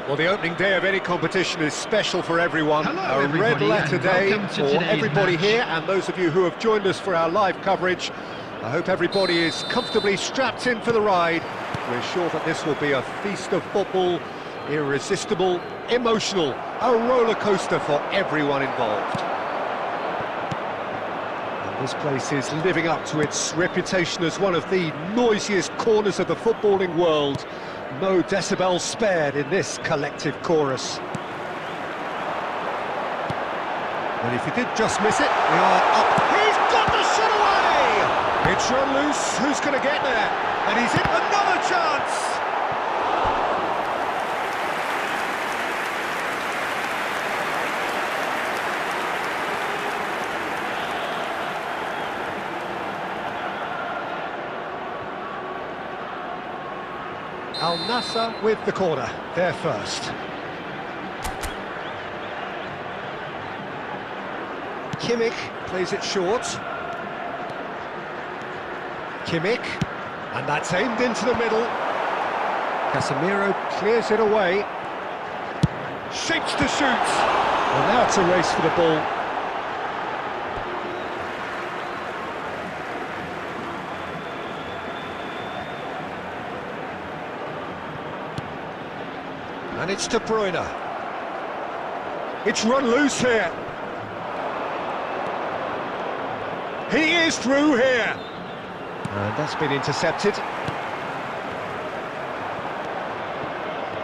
Well, the opening day of any competition is special for everyone. Hello, a red letter day to for today's everybody match. here and those of you who have joined us for our live coverage. I hope everybody is comfortably strapped in for the ride. We're sure that this will be a feast of football, irresistible, emotional, a roller coaster for everyone involved. And this place is living up to its reputation as one of the noisiest corners of the footballing world. No decibels spared in this collective chorus. And if he did just miss it, we are up. He's got the shot away! It's run loose. Who's going to get there? And he's hit another chance! Al Nassr with the corner, there first. Kimmich plays it short. Kimmich, and that's aimed into the middle. Casemiro clears it away. Shapes to shoot. Well, now it's a race for the ball. And it's De Bruyne. It's run loose here. He is through here. And that's been intercepted.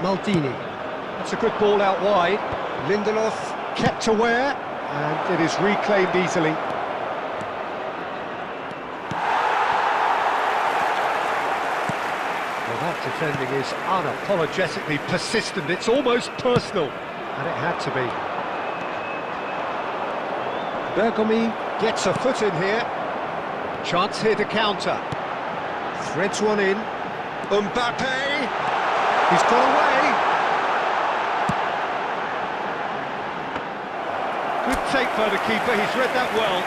Maldini. That's a good ball out wide. Lindelof kept aware, and it is reclaimed easily. That defending is unapologetically persistent. It's almost personal, and it had to be. Bergomi gets a foot in here. Chance here to counter. Threads one in. Mbappe! He's got away! Good take by the keeper, he's read that well.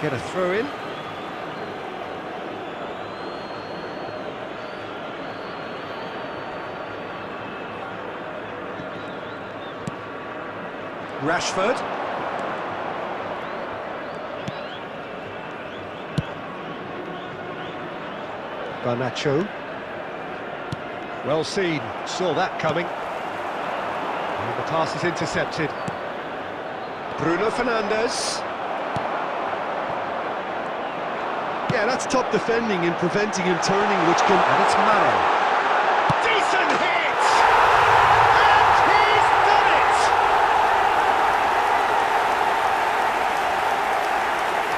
get a throw in. Rashford. Garnacho. Well seen, saw that coming. And the pass is intercepted. Bruno Fernandes. Yeah, that's top defending and preventing him turning, which can... And it's Mane. Decent hit! And he's done it!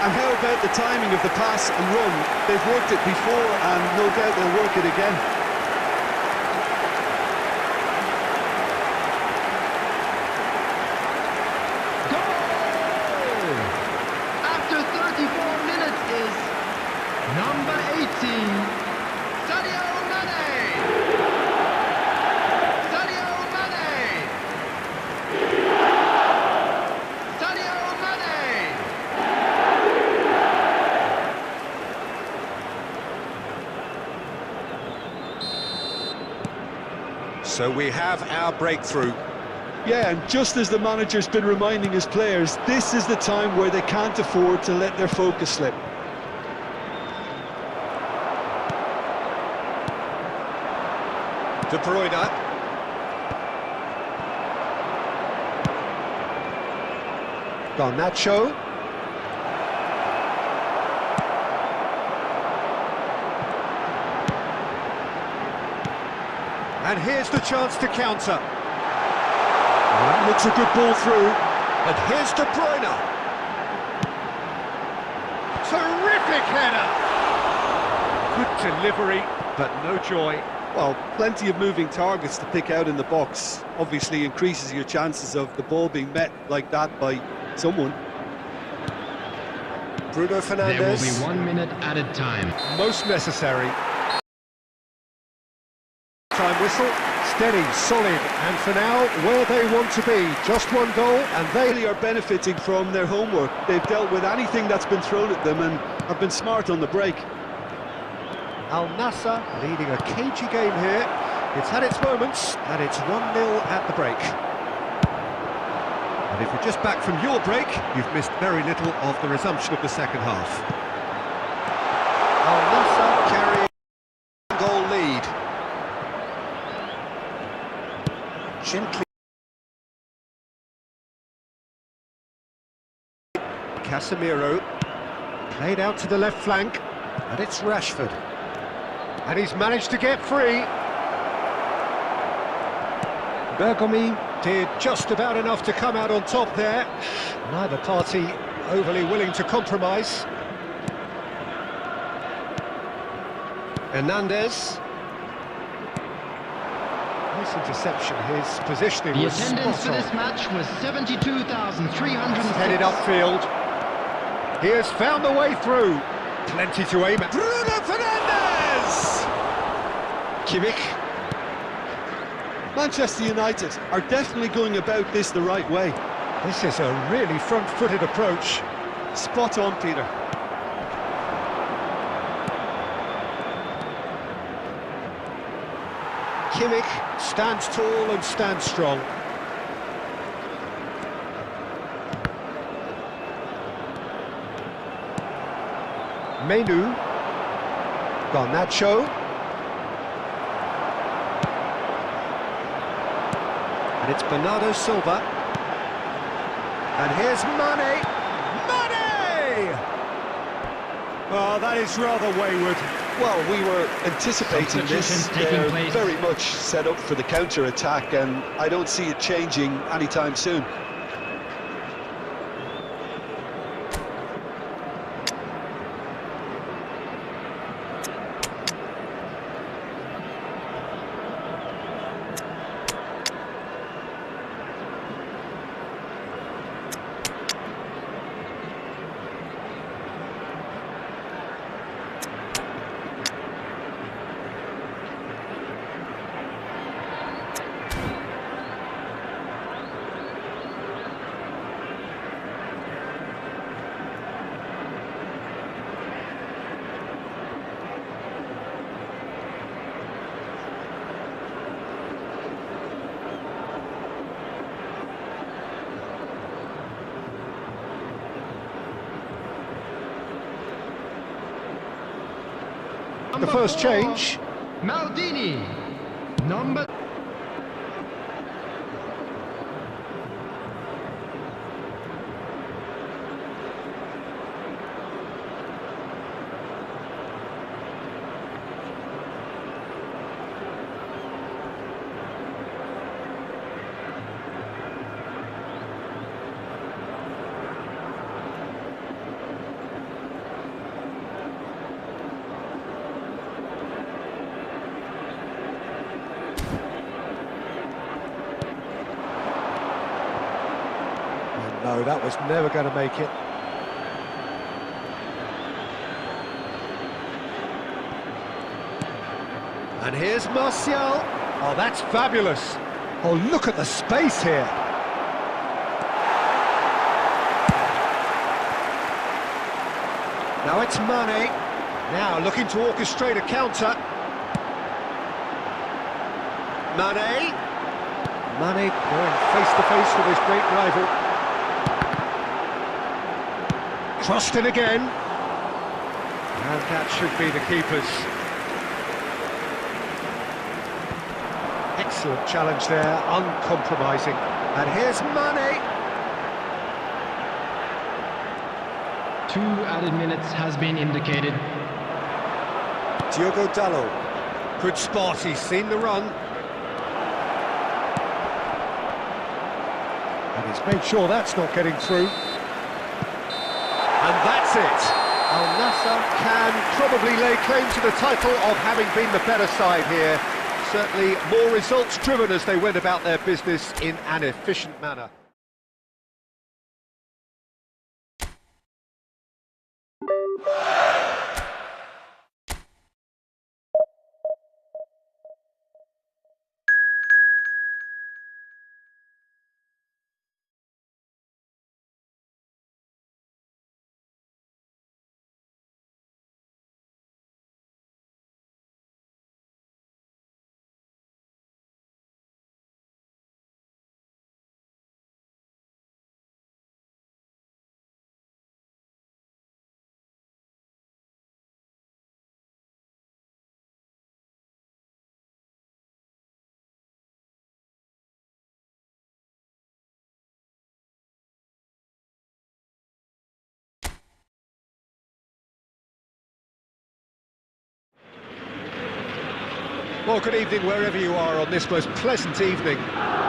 And how about the timing of the pass and run? They've worked it before and no doubt they'll work it again. Goal! After 34 minutes is number 18, Sadio Mane! Sadio Mane! Sadio Mane! So we have our breakthrough. Yeah, and just as the manager's been reminding his players, this is the time where they can't afford to let their focus slip. De Bruyne. Garnacho. And here's the chance to counter. That looks a good ball through. And here's De Bruyne. Terrific header. Good delivery, but no joy. Well, plenty of moving targets to pick out in the box. Obviously increases your chances of the ball being met like that by someone. Bruno Fernandes. There will be 1 minute added time. Most necessary. Time whistle. Steady, solid, and for now, where they want to be. Just one goal, and they They are benefiting from their homework. They've dealt with anything that's been thrown at them and have been smart on the break. Al Nassr leading a cagey game here. It's had its moments, and it's 1-0 at the break. And if you're just back from your break, you've missed very little of the resumption of the second half. Al Nassr carrying a goal lead. Gently. Casemiro played out to the left flank, and it's Rashford. And he's managed to get free. Bergomi did just about enough to come out on top there. Neither party overly willing to compromise. Hernandez. Nice interception, his positioning The was attendance spot for on. this match was 72,306. Headed upfield. He has found the way through. Plenty to aim at. Bruno Fernandes! Kimmich. Manchester United are definitely going about this the right way. This is a really front-footed approach. Spot on, Peter. Kimmich stands tall and stands strong. Menu. Garnacho. And it's Bernardo Silva. And here's Mane. Mane! Oh, that is rather wayward. Well, we were anticipating this. Substitutions taking They're place. very much set up for the counter-attack, and I don't see it changing anytime soon. The first change. Maldini. Number... No, that was never going to make it. And here's Martial. Oh, that's fabulous. Oh, look at the space here. Now it's Mane. Now looking to orchestrate a counter. Mane. Mane going face to face with his great rival. Crossed in again. And that should be the keeper's. Excellent challenge there, uncompromising. And here's Mane. 2 added minutes has been indicated. Diogo Dalot. Good spot, he's seen the run. And he's made sure that's not getting through. And that's it. Al Nassr can probably lay claim to the title of having been the better side here. Certainly more results driven as they went about their business in an efficient manner. Well, good evening wherever you are on this most pleasant evening.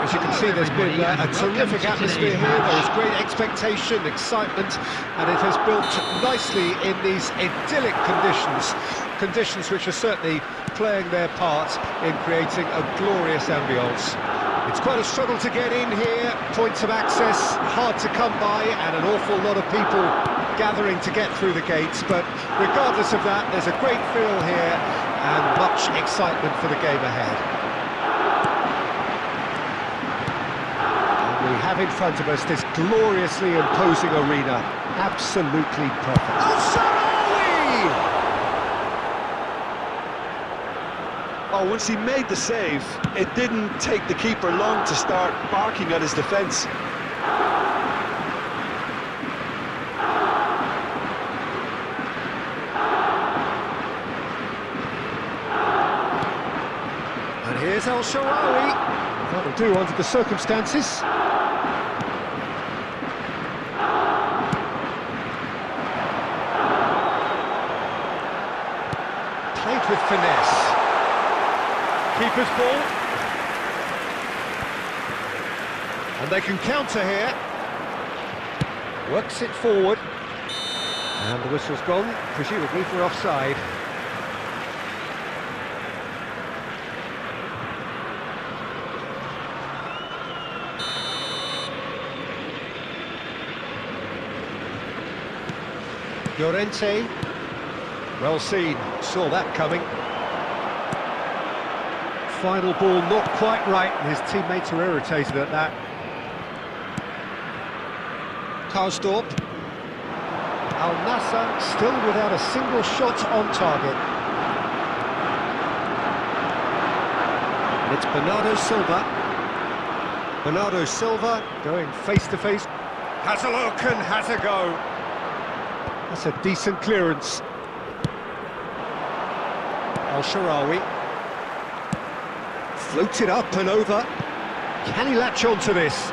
As you can see, there's been a terrific atmosphere here. There is great expectation, excitement, and it has built nicely in these idyllic conditions. Conditions which are certainly playing their part in creating a glorious ambience. It's quite a struggle to get in here, points of access hard to come by, and an awful lot of people gathering to get through the gates. But regardless of that, there's a great feel here and much excitement for the game ahead. And we have in front of us this gloriously imposing arena, absolutely perfect. Oh, once he made the save, it didn't take the keeper long to start barking at his defence. And here's El Shaarawy. That'll do under the circumstances. Played with finesse. Keeper's ball. And they can counter here. Works it forward. And the whistle's gone, presumably for offside. Llorente. Well seen, saw that coming. Final ball not quite right, and his teammates are irritated at that. Karsdorp. Al Nassr still without a single shot on target. And it's Bernardo Silva. Bernardo Silva going face to face. Has a look and has a go. That's a decent clearance. Al-Sharawi. Floated up and over. Can he latch on to this?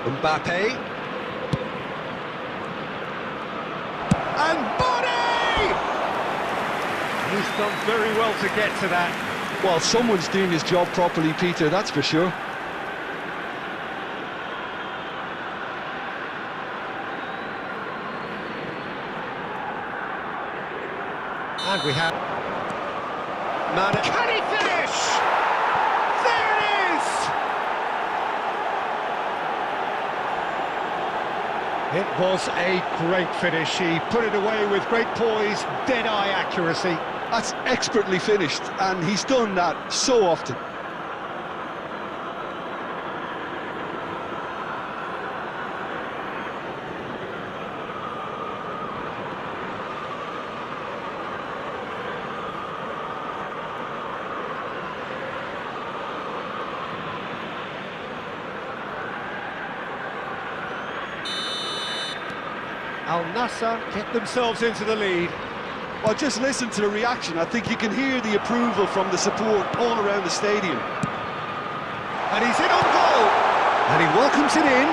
Mbappe. And body! He's done very well to get to that. Well, someone's doing his job properly, Peter, that's for sure. And we have... Mane. Can he finish? There it is! It was a great finish. He put it away with great poise, dead-eye accuracy. That's expertly finished, and he's done that so often. Al Nassr get themselves into the lead. Well, just listen to the reaction. I think you can hear the approval from the support all around the stadium. And he's in on goal! And he welcomes it in.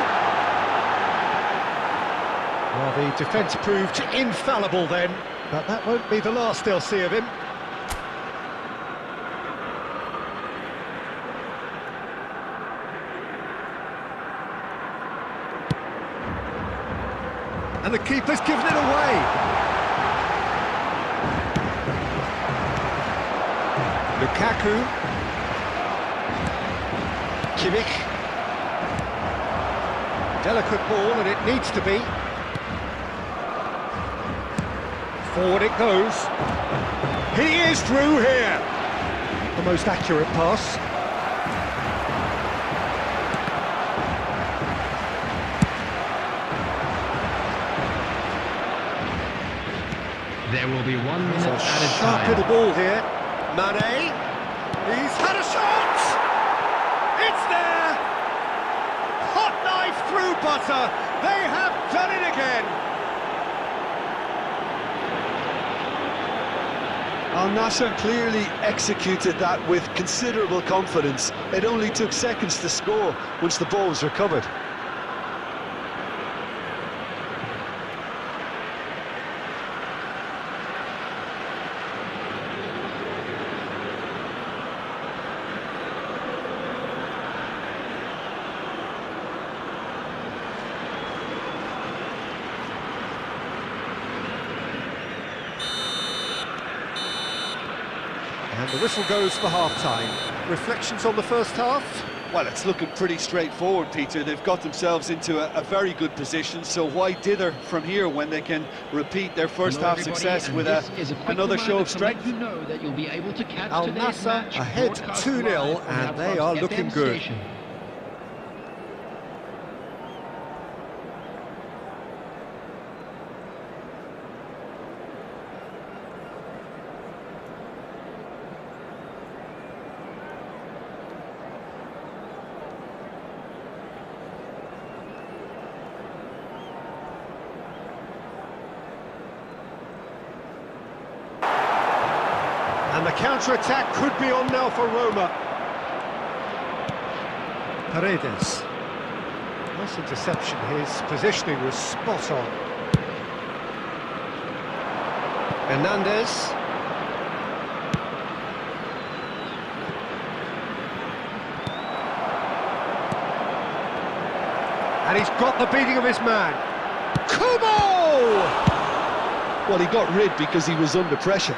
Well, the defence proved infallible then, but that won't be the last they'll see of him. And the keeper's given it away. Lukaku. Kimmich. Delicate ball, and it needs to be. Forward it goes. He is through here. The most accurate pass. There will be 1 minute It's a added sharp time. little ball here. Mane. He's had a shot. It's there. Hot knife through butter. They have done it again. Al Nassr clearly executed that with considerable confidence. It only took seconds to score once the ball was recovered. And the whistle goes for half-time. Reflections on the first half? Well, it's looking pretty straightforward, Peter. They've got themselves into a very good position, so why dither from here when they can repeat their first half success with another show of strength? You know that you'll be able to catch Al today's Nassr match ahead broadcast 2-0, live on and our they Plus are FM looking good. station. And the counter-attack could be on now for Roma. Paredes. Nice interception. His positioning was spot on. Hernandez. And he's got the beating of his man. Kubo! Well, he got rid because he was under pressure.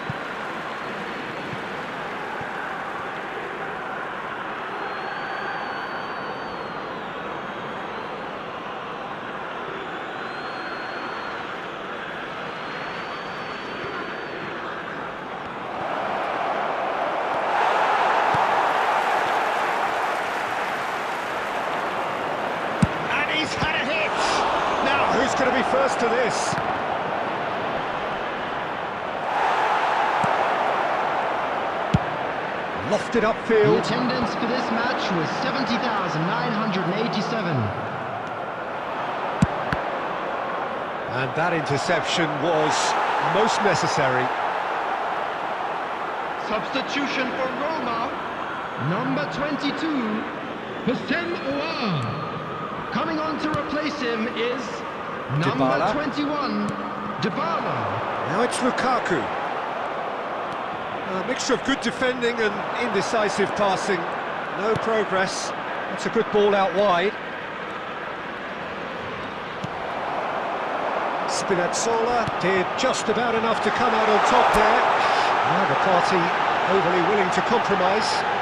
He's had a hit! Now, who's going to be first to this? Lofted The upfield. attendance for this match was 70,987. And that interception was most necessary. Substitution for Roma. Number 22, Hussein Ouar. Coming on to replace him is number Dybala. 21, Dybala. Now it's Lukaku. A mixture of good defending and indecisive passing. No progress. That's a good ball out wide. Spinazzola did just about enough to come out on top there. Neither party overly willing to compromise.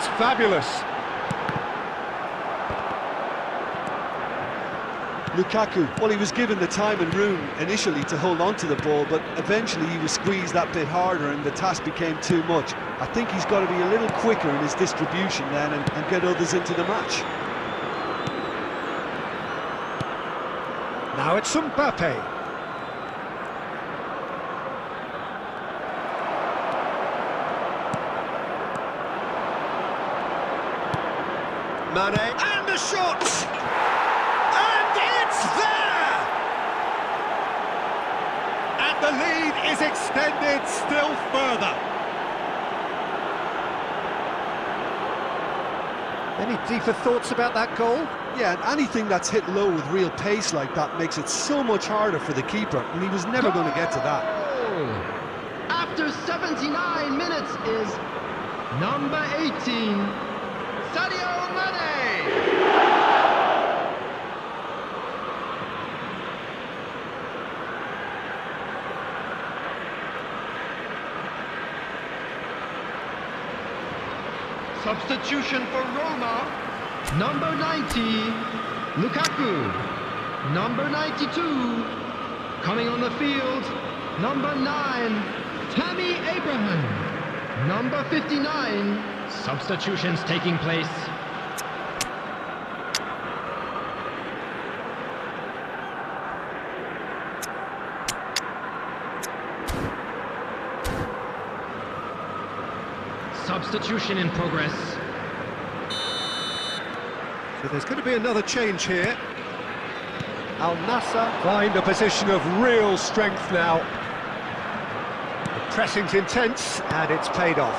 That's fabulous. Lukaku, well, he was given the time and room initially to hold on to the ball, but eventually he was squeezed that bit harder and the task became too much. I think he's got to be a little quicker in his distribution then and get others into the match. Now it's Mbappe. Mane, and the shot! And it's there! And the lead is extended still further. Any deeper thoughts about that goal? Yeah, and anything that's hit low with real pace like that makes it so much harder for the keeper, and he was never going to get to that. After 79 minutes is number 18, Sadio Mane. Substitution for Roma, number 90, Lukaku. Number 92, coming on the field, number 9, Tammy Abraham. Number 59, substitutions taking place. Substitution in progress. So there's going to be another change here. Al Nassr find a position of real strength now. The pressing's intense and it's paid off.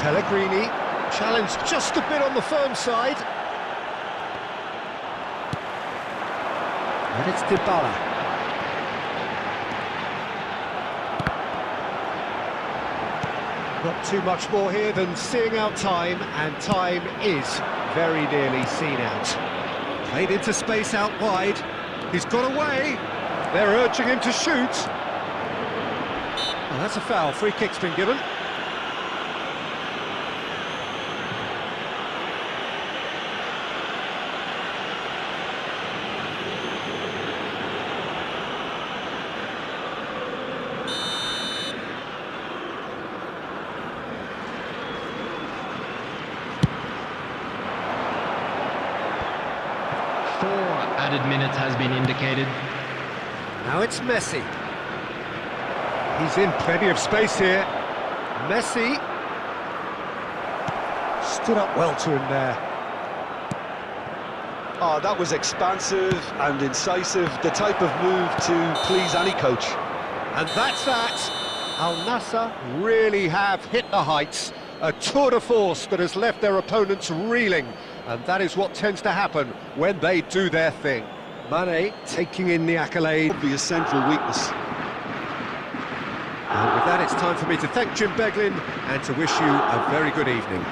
Pellegrini challenged just a bit on the firm side. And it's Dybala. Not too much more here than seeing out time, and time is very nearly seen out. Played into space out wide. He's got away. They're urging him to shoot. Oh, that's a foul. Free kick's been given. Added minutes has been indicated. Now it's Messi. He's in plenty of space here. Messi stood up well to him there. Oh, that was expansive and incisive, the type of move to please any coach. And that's that. Al Nassr really have hit the heights. A tour de force that has left their opponents reeling. And that is what tends to happen when they do their thing. Mane taking in the accolade. Would be a central weakness. And with that, it's time for me to thank Jim Beglin and to wish you a very good evening.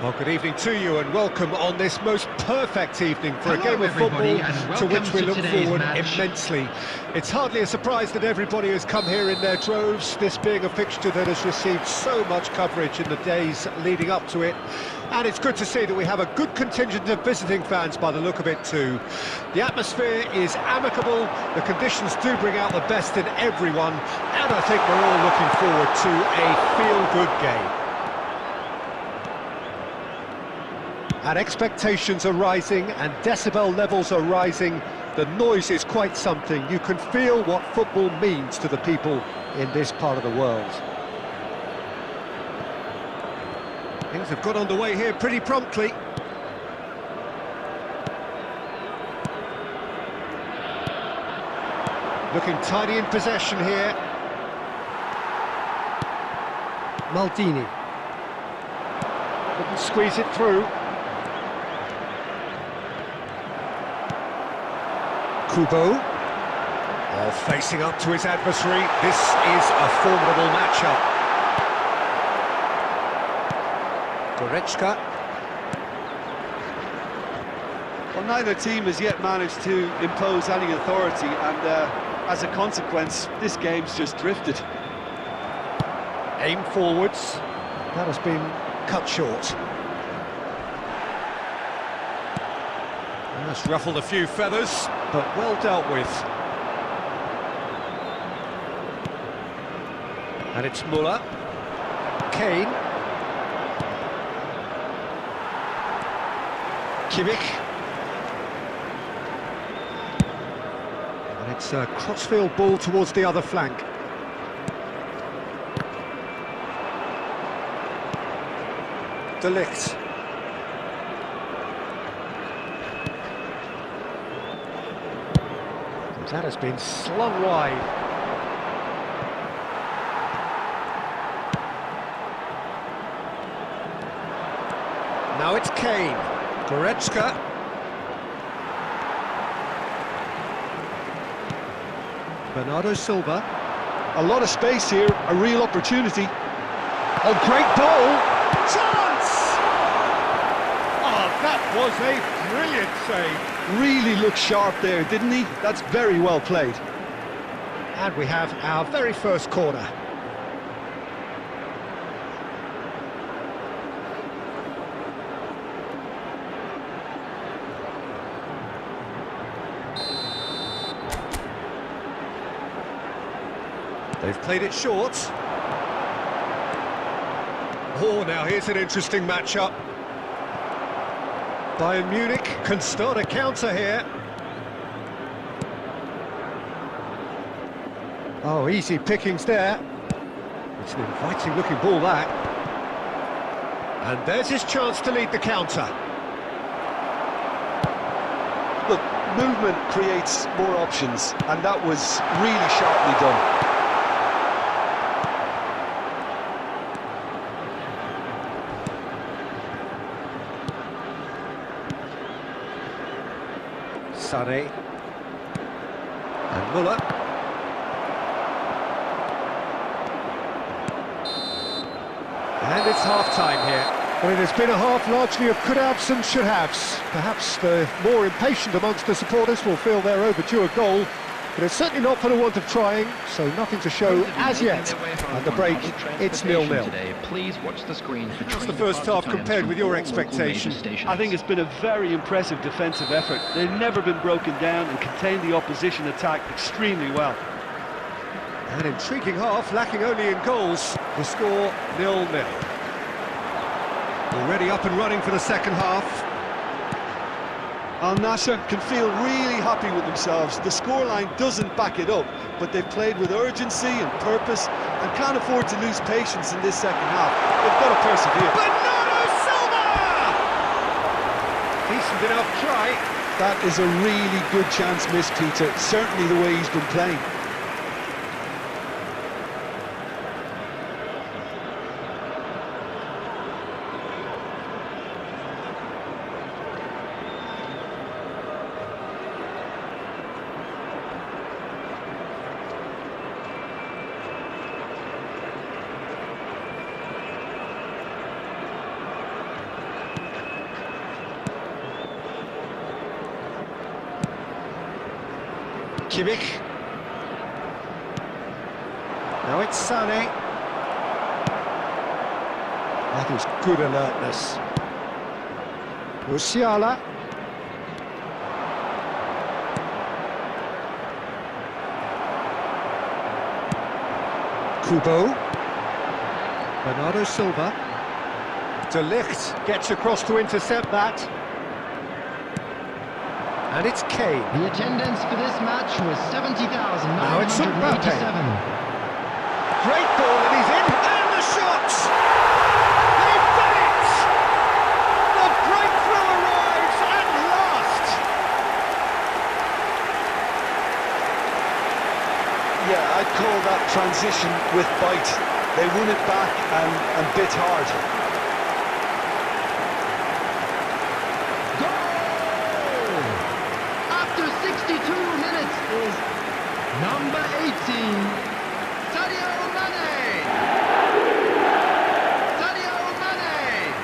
Well, good evening to you and welcome on this most perfect evening for a game of football to which we look forward immensely. It's hardly a surprise that everybody has come here in their droves, this being a fixture that has received so much coverage in the days leading up to it. And it's good to see that we have a good contingent of visiting fans by the look of it too. The atmosphere is amicable, the conditions do bring out the best in everyone, and I think we're all looking forward to a feel-good game. And expectations are rising and decibel levels are rising. The noise is quite something. You can feel what football means to the people in this part of the world. Things have got underway here pretty promptly. Looking tidy in possession here. Maldini. Couldn't squeeze it through. Kubo. Oh, facing up to his adversary. This is a formidable matchup. Goretzka. Well, neither team has yet managed to impose any authority, and as a consequence, this game's just drifted. Aim forwards. That has been cut short. That's ruffled a few feathers, but well dealt with. And it's Muller. Kane. Kimmich. And it's a crossfield ball towards the other flank. De Ligt. That has been slung wide. Now it's Kane. Goretzka. Bernardo Silva. A lot of space here, a real opportunity. Oh, great ball! Chance! Oh, that was a brilliant save. Really looked sharp there, didn't he? That's very well played. And we have our very first corner. They've played it short. Oh, now here's an interesting matchup. Bayern Munich can start a counter here. Oh, easy pickings there. It's an inviting looking ball, that. And there's his chance to lead the counter. Look, movement creates more options, and that was really sharply done. Sané. And Muller. And it's half-time here. Well, it has been a half largely of could-haves and should-haves. Perhaps the more impatient amongst the supporters will feel they're overdue a goal, but it's certainly not for the want of trying, so nothing to show as yet. At the break, it's 0-0. Please watch the screen for How's the first half compared with your expectation? I think it's been a very impressive defensive effort. They've never been broken down and contained the opposition attack extremely well. An intriguing half, lacking only in goals. The score 0-0. Already up and running for the second half. Al Nassr can feel really happy with themselves. The scoreline doesn't back it up, but they've played with urgency and purpose and can't afford to lose patience in this second half. They've got to persevere. Bernardo Silva! Decent enough try. That is a really good chance missed, Peter. Certainly the way he's been playing. Kimmich. Now it's Sané. That is good alertness. Musiala. Kubo. Bernardo Silva. De Ligt gets across to intercept that. And it's Kane. The attendance for this match was 70,987. Great ball, and he's in, and the shots! They've done it! The breakthrough arrives at last! Yeah, I'd call that transition with bite. They won it back and bit hard. Goal! After 62 minutes is number 18, Sadio Mane! Sadio Mane!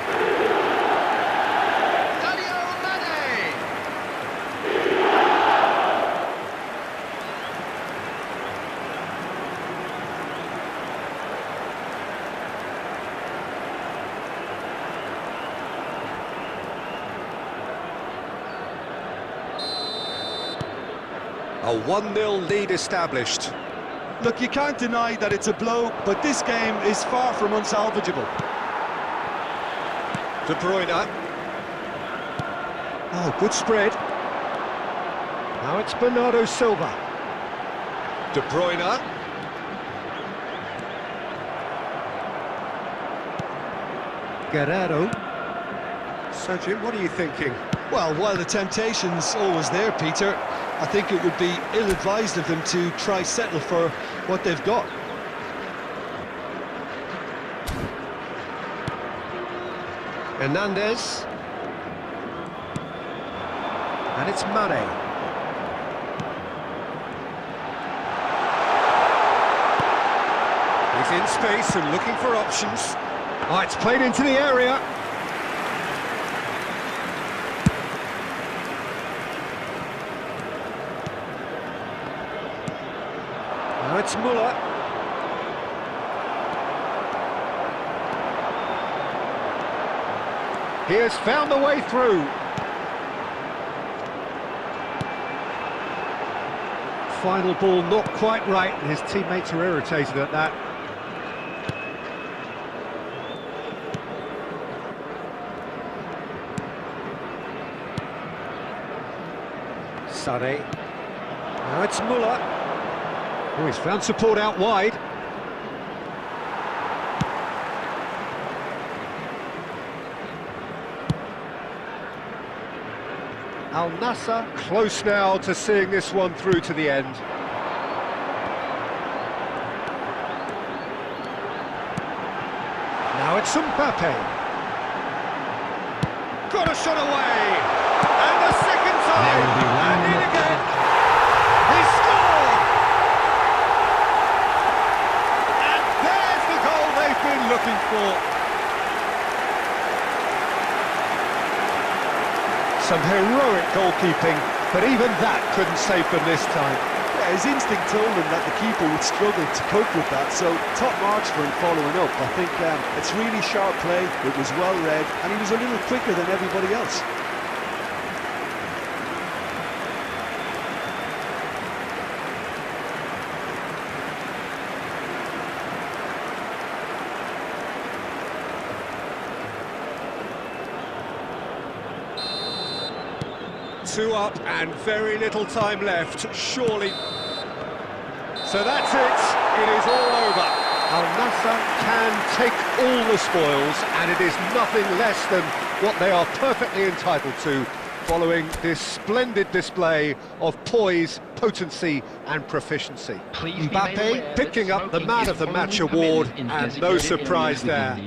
Sadio Mane! A 1-0 lead established. Look, you can't deny that it's a blow, but this game is far from unsalvageable. De Bruyne. Oh, good spread. Now it's Bernardo Silva. De Bruyne. Guerrero. So, Jim, what are you thinking? Well, while the temptation's always there, Peter, I think it would be ill-advised of them to try settle for what they've got. Hernandez. And it's Mane. He's in space and looking for options. Oh, it's played into the area. Now it's Muller. He has found the way through. Final ball not quite right, and his teammates are irritated at that. Sané. Now it's Muller. Oh, he's found support out wide. Al Nassr close now to seeing this one through to the end. Now it's Mbappe. Got a shot away! And the second time! And in again! He scored! And there's the goal they've been looking for. Some heroic goalkeeping, but even that couldn't save them this time. Yeah, his instinct told him that the keeper would struggle to cope with that, so top marks for him following up. I think it's really sharp play, it was well read, and he was a little quicker than everybody else. Two up and very little time left, surely. So that's it, it is all over. Al Nassr can take all the spoils, and it is nothing less than what they are perfectly entitled to, following this splendid display of poise, potency and proficiency. Mbappe picking up the Man of the Match award, and no surprise there.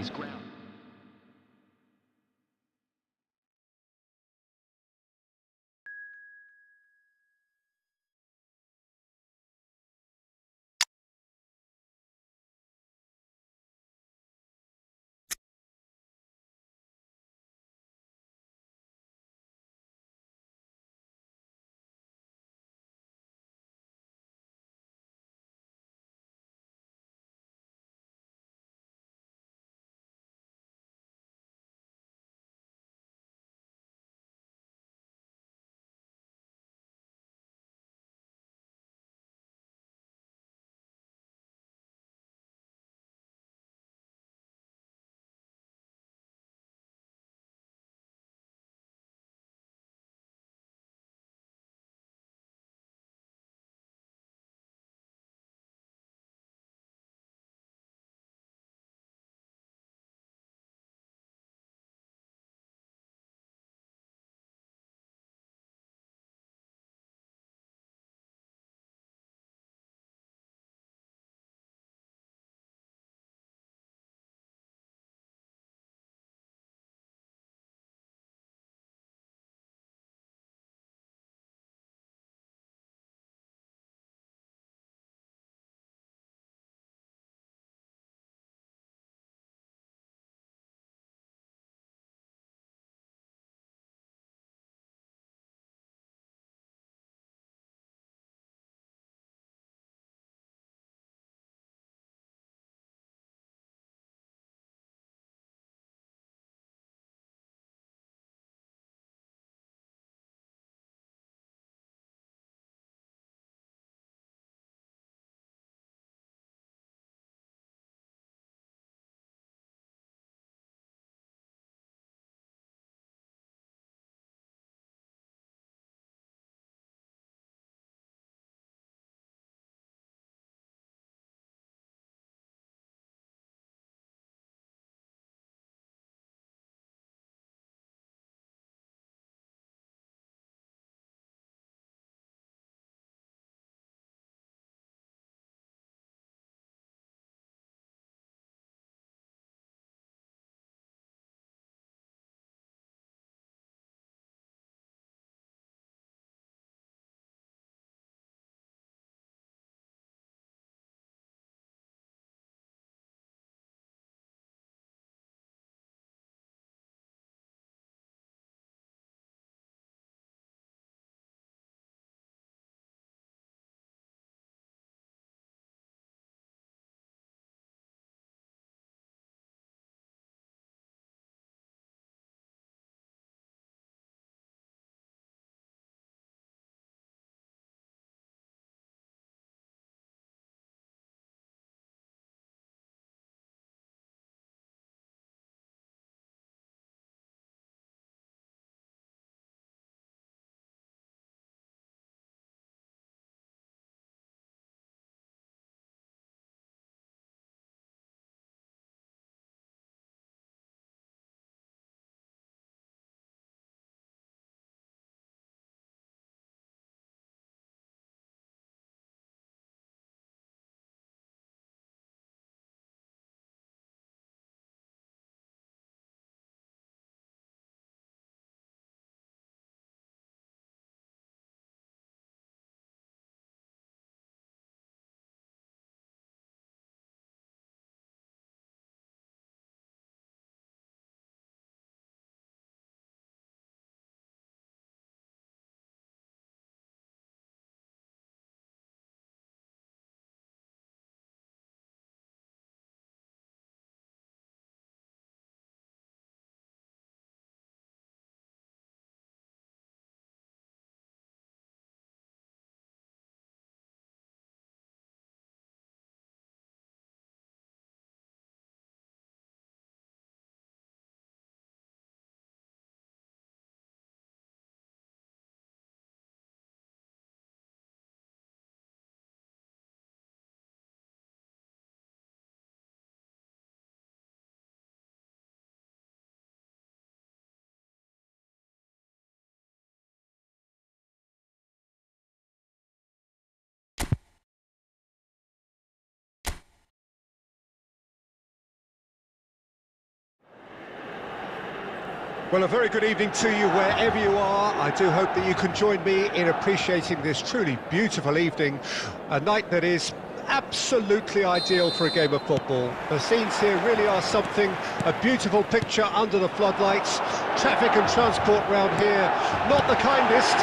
Well, a very good evening to you wherever you are. I do hope that you can join me in appreciating this truly beautiful evening, a night that is absolutely ideal for a game of football. The scenes here really are something, a beautiful picture under the floodlights. Traffic and transport round here, not the kindest,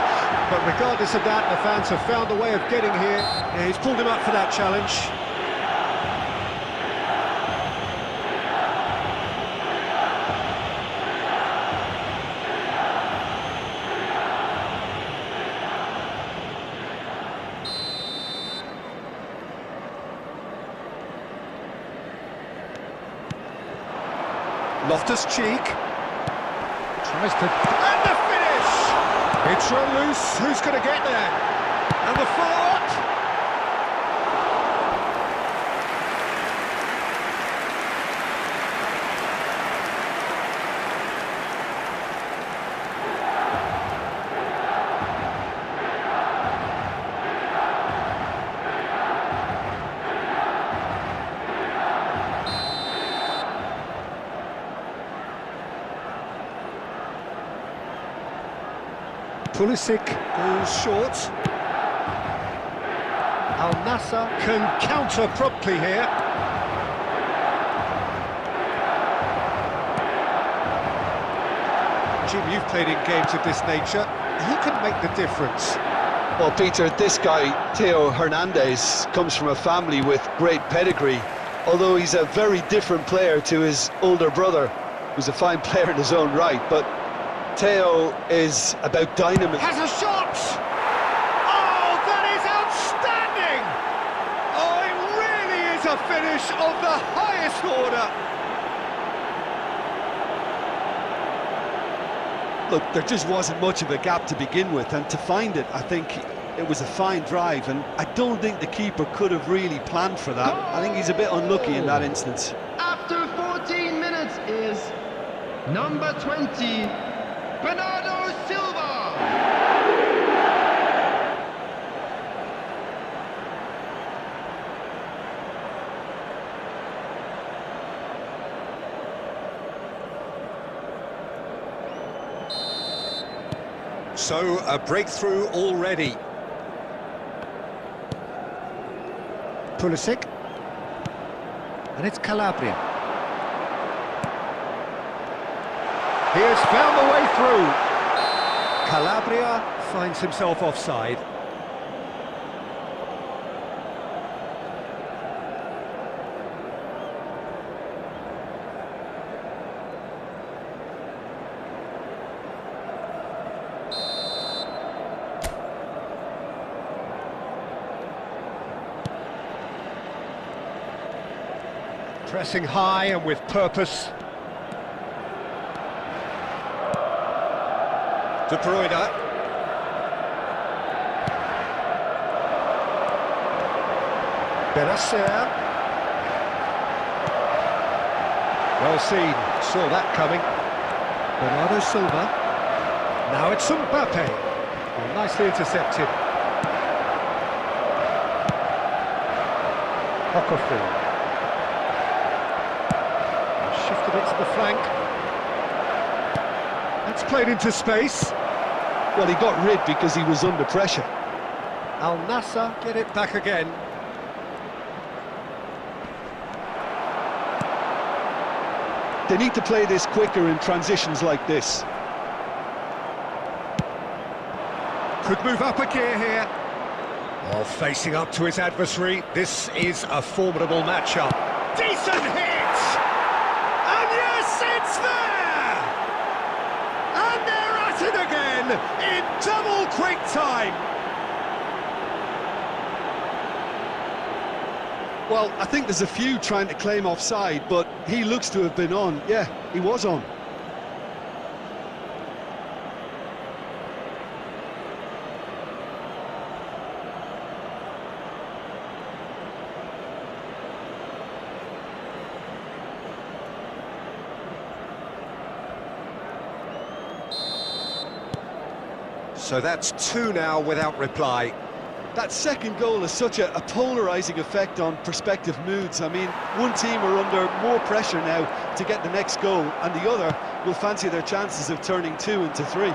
but regardless of that, the fans have found a way of getting here. Yeah, he's pulled him up for that challenge. Loftus-Cheek tries to... and the finish! It's run loose, who's going to get there? And the follow-up! Pulisic goes short. Al Nassr can counter promptly here. Jim, you've played in games of this nature. Who can make the difference? Well, Peter, this guy, Theo Hernandez, comes from a family with great pedigree, although he's a very different player to his older brother, who's a fine player in his own right, but Theo is about dynamism. Has a shot! Oh, that is outstanding! Oh, it really is a finish of the highest order! Look, there just wasn't much of a gap to begin with, and to find it, I think it was a fine drive, and I don't think the keeper could have really planned for that. I think he's a bit unlucky in that instance. After 14 minutes is number 20, Bernardo Silva. So, a breakthrough already. Pulisic. And it's Calabria. He has found the way through. Calabria finds himself offside. Pressing high and with purpose. De Bruyne. Benacer. Well seen, saw that coming. Bernardo Silva. Now it's Mbappe. Well, nicely intercepted. Okafor. Shifted it to the flank. That's played into space. Well, he got rid because he was under pressure. Al Nassr get it back again. They need to play this quicker in transitions like this. Could move up a gear here. While facing up to his adversary, this is a formidable matchup. Decent hit! And yes, it's there! And they're at it again in double quick time. Well, I think there's a few trying to claim offside, but he looks to have been on. Yeah, he was on. So that's two now without reply. That second goal has such a polarising effect on prospective moods. I mean, one team are under more pressure now to get the next goal, and the other will fancy their chances of turning 2 into 3.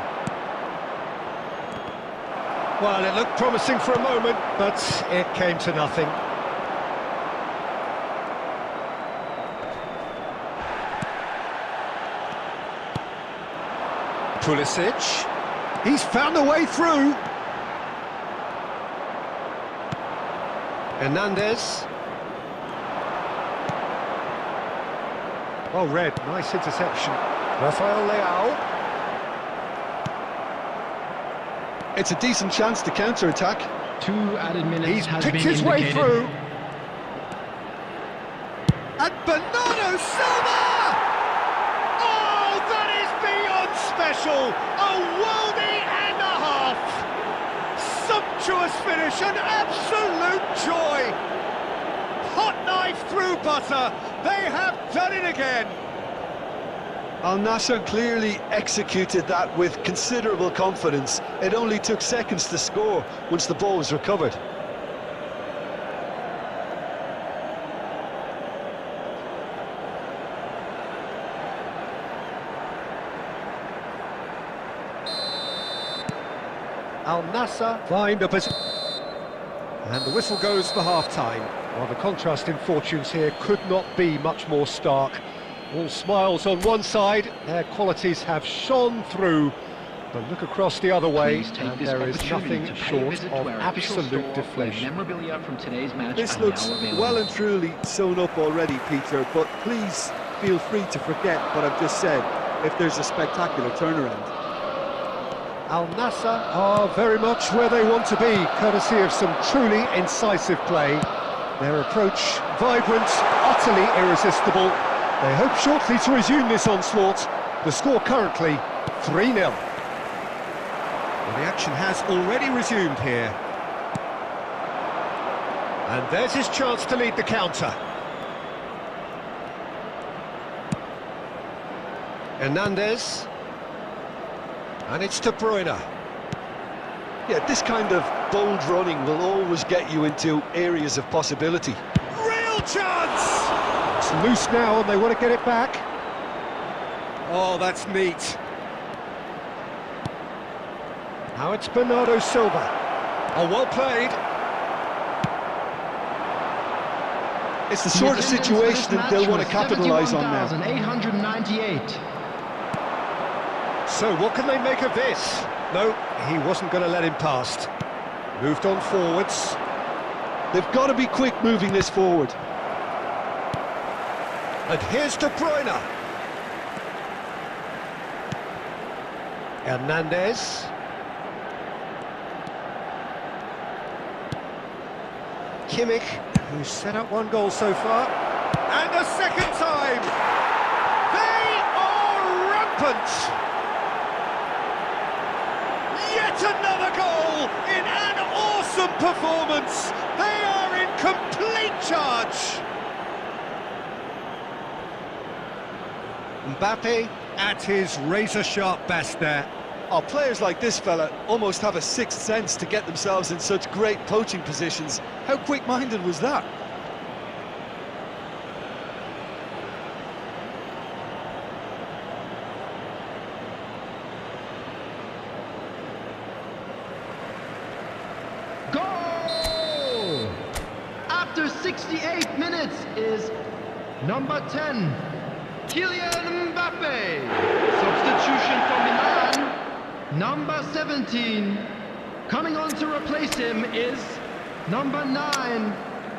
Well, it looked promising for a moment, but it came to nothing. Pulisic, he's found a way through. Hernandez. Well read, nice interception. Rafael Leao. It's a decent chance to counter-attack. 2 added minutes He's has picked been his way indicated. through. And Bernardo Silva! Oh, that is beyond special! A worldie and a half! Sumptuous finish, an absolute joy! Hot knife through butter, they have done it again! Al Nassr clearly executed that with considerable confidence. It only took seconds to score once the ball was recovered. Al Nassr find a position. And the whistle goes for half-time. Well, the contrast in fortunes here could not be much more stark. All smiles on one side, their qualities have shone through. But look across the other way, and there is nothing short of absolute deflation. Memorabilia from today's match. This looks well and truly sewn up already, Peter, but please feel free to forget what I've just said if there's a spectacular turnaround. Al Nassr are very much where they want to be, courtesy of some truly incisive play. Their approach vibrant, utterly irresistible. They hope shortly to resume this onslaught. The score currently 3-0. Well, the action has already resumed here. And there's his chance to lead the counter. Hernandez. And it's De Bruyne. Yeah, this kind of bold running will always get you into areas of possibility. Real chance! It's loose now and they want to get it back. Oh, that's neat. Now it's Bernardo Silva. Oh, well played. It's the sort of situation that they'll want to capitalise on now. 898. So what can they make of this? No, he wasn't going to let him past. Moved on forwards. They've got to be quick moving this forward. And here's De Bruyne. Hernandez. Kimmich, who's set up one goal so far. And a second time! They are rampant! Yet another goal in an awesome performance! They are in complete charge! Mbappe at his razor-sharp best there. Oh, players like this fella almost have a sixth sense to get themselves in such great poaching positions. How quick-minded was that? Goal! After 68 minutes is number 10, Kylian Mbappe. Substitution for Milan, number 17. Coming on to replace him is number 9,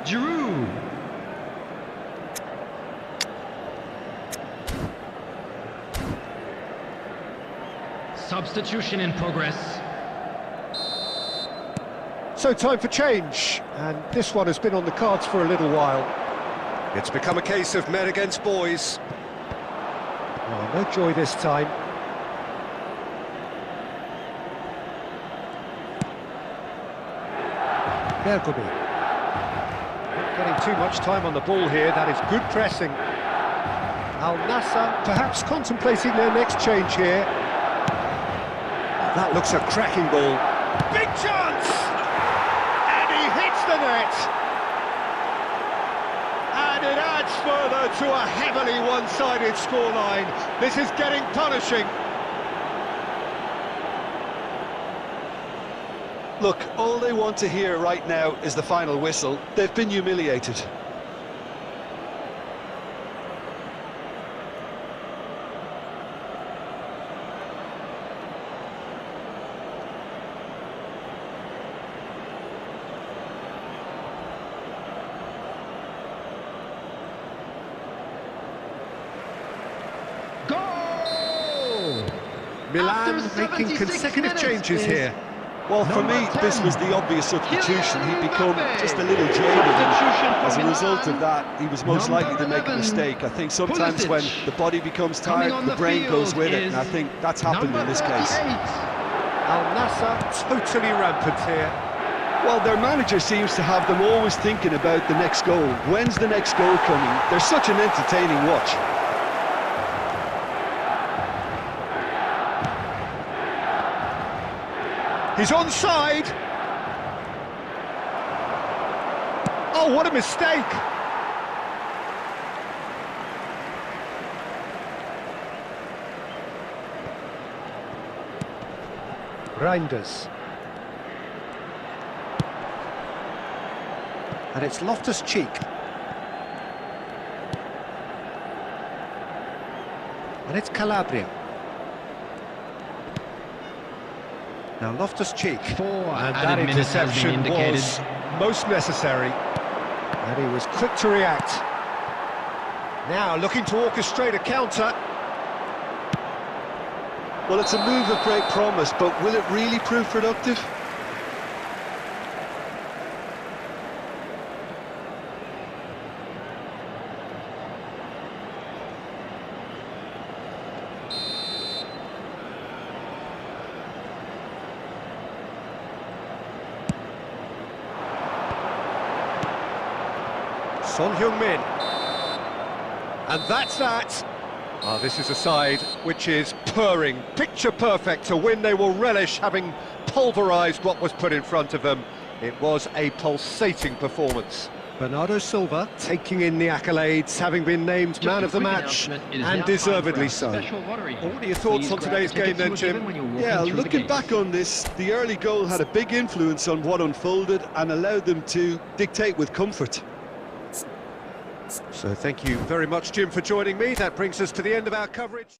Giroud. Substitution in progress. So time for change, and this one has been on the cards for a little while. It's become a case of men against boys. Oh, no joy this time. Bergomi. Not getting too much time on the ball here, that is good pressing. Al Nassr perhaps contemplating their next change here. That looks a cracking ball. Big chance! the net. And it adds further to a heavily one-sided scoreline. This is getting punishing. Look, all they want to hear right now is the final whistle. They've been humiliated. Goal! Milan After making 76 consecutive minutes changes is here. Well, for me, Number this 10. was the obvious substitution. He'd become Mbappe. just a little jaded, and Substitution for as a result of Milan. that, he was most Number likely to make a 11, mistake. I think sometimes when Pulisic. the body becomes Coming tired, on the the brain goes field with it, and I is think that's happened in number this case. 38. Al Nassr totally rampant here. Well, their manager seems to have them always thinking about the next goal. When's the next goal coming? They're such an entertaining watch. He's onside. Oh, what a mistake. Reinders. And it's Loftus-Cheek. And it's Calabria. Now Loftus-Cheek. Four And that added minutes has been interception indicated. was most necessary. And he was quick to react. Now looking to orchestrate a counter. Well, it's a move of great promise, but will it really prove productive? Son Heung-min. And that's that. Ah, this is a side which is purring, picture perfect to win. They will relish having pulverised what was put in front of them. It was a pulsating performance. Bernardo Silva taking in the accolades, having been named Just man a of the quick match, announcement, it is and now time deservedly for a so. special lottery. What are your thoughts Please on grab today's the tickets game then, you were given Jim? when you walked Yeah, in through the looking gates. back on this, the early goal had a big influence on what unfolded and allowed them to dictate with comfort. So thank you very much, Jim, for joining me. That brings us to the end of our coverage.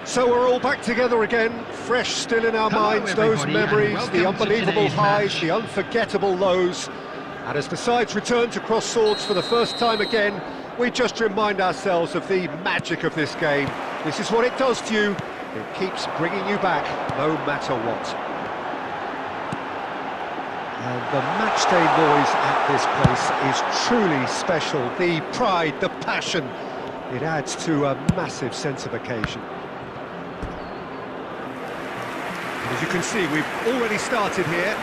So we're all back together again, fresh still in our Hello, minds, those everybody, and memories, the welcome to unbelievable today's highs, match. the unforgettable lows. And as the sides return to cross swords for the first time again, we just remind ourselves of the magic of this game. This is what it does to you. It keeps bringing you back, no matter what. And the matchday noise at this place is truly special. The pride, the passion, it adds to a massive sense of occasion. As you can see, we've already started here.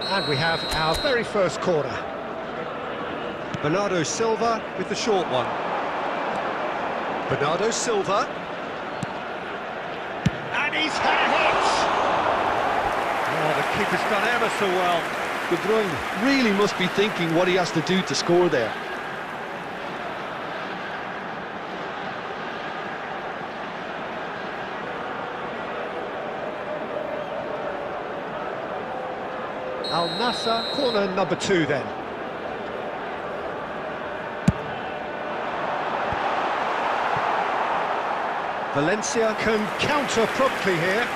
And we have our very first corner. Bernardo Silva with the short one. Bernardo Silva. And he's had a hit! Oh, the keeper's done ever so well. De Bruyne really must be thinking what he has to do to score there. Al Nassr, corner number 2 then. Valencia can counter promptly here.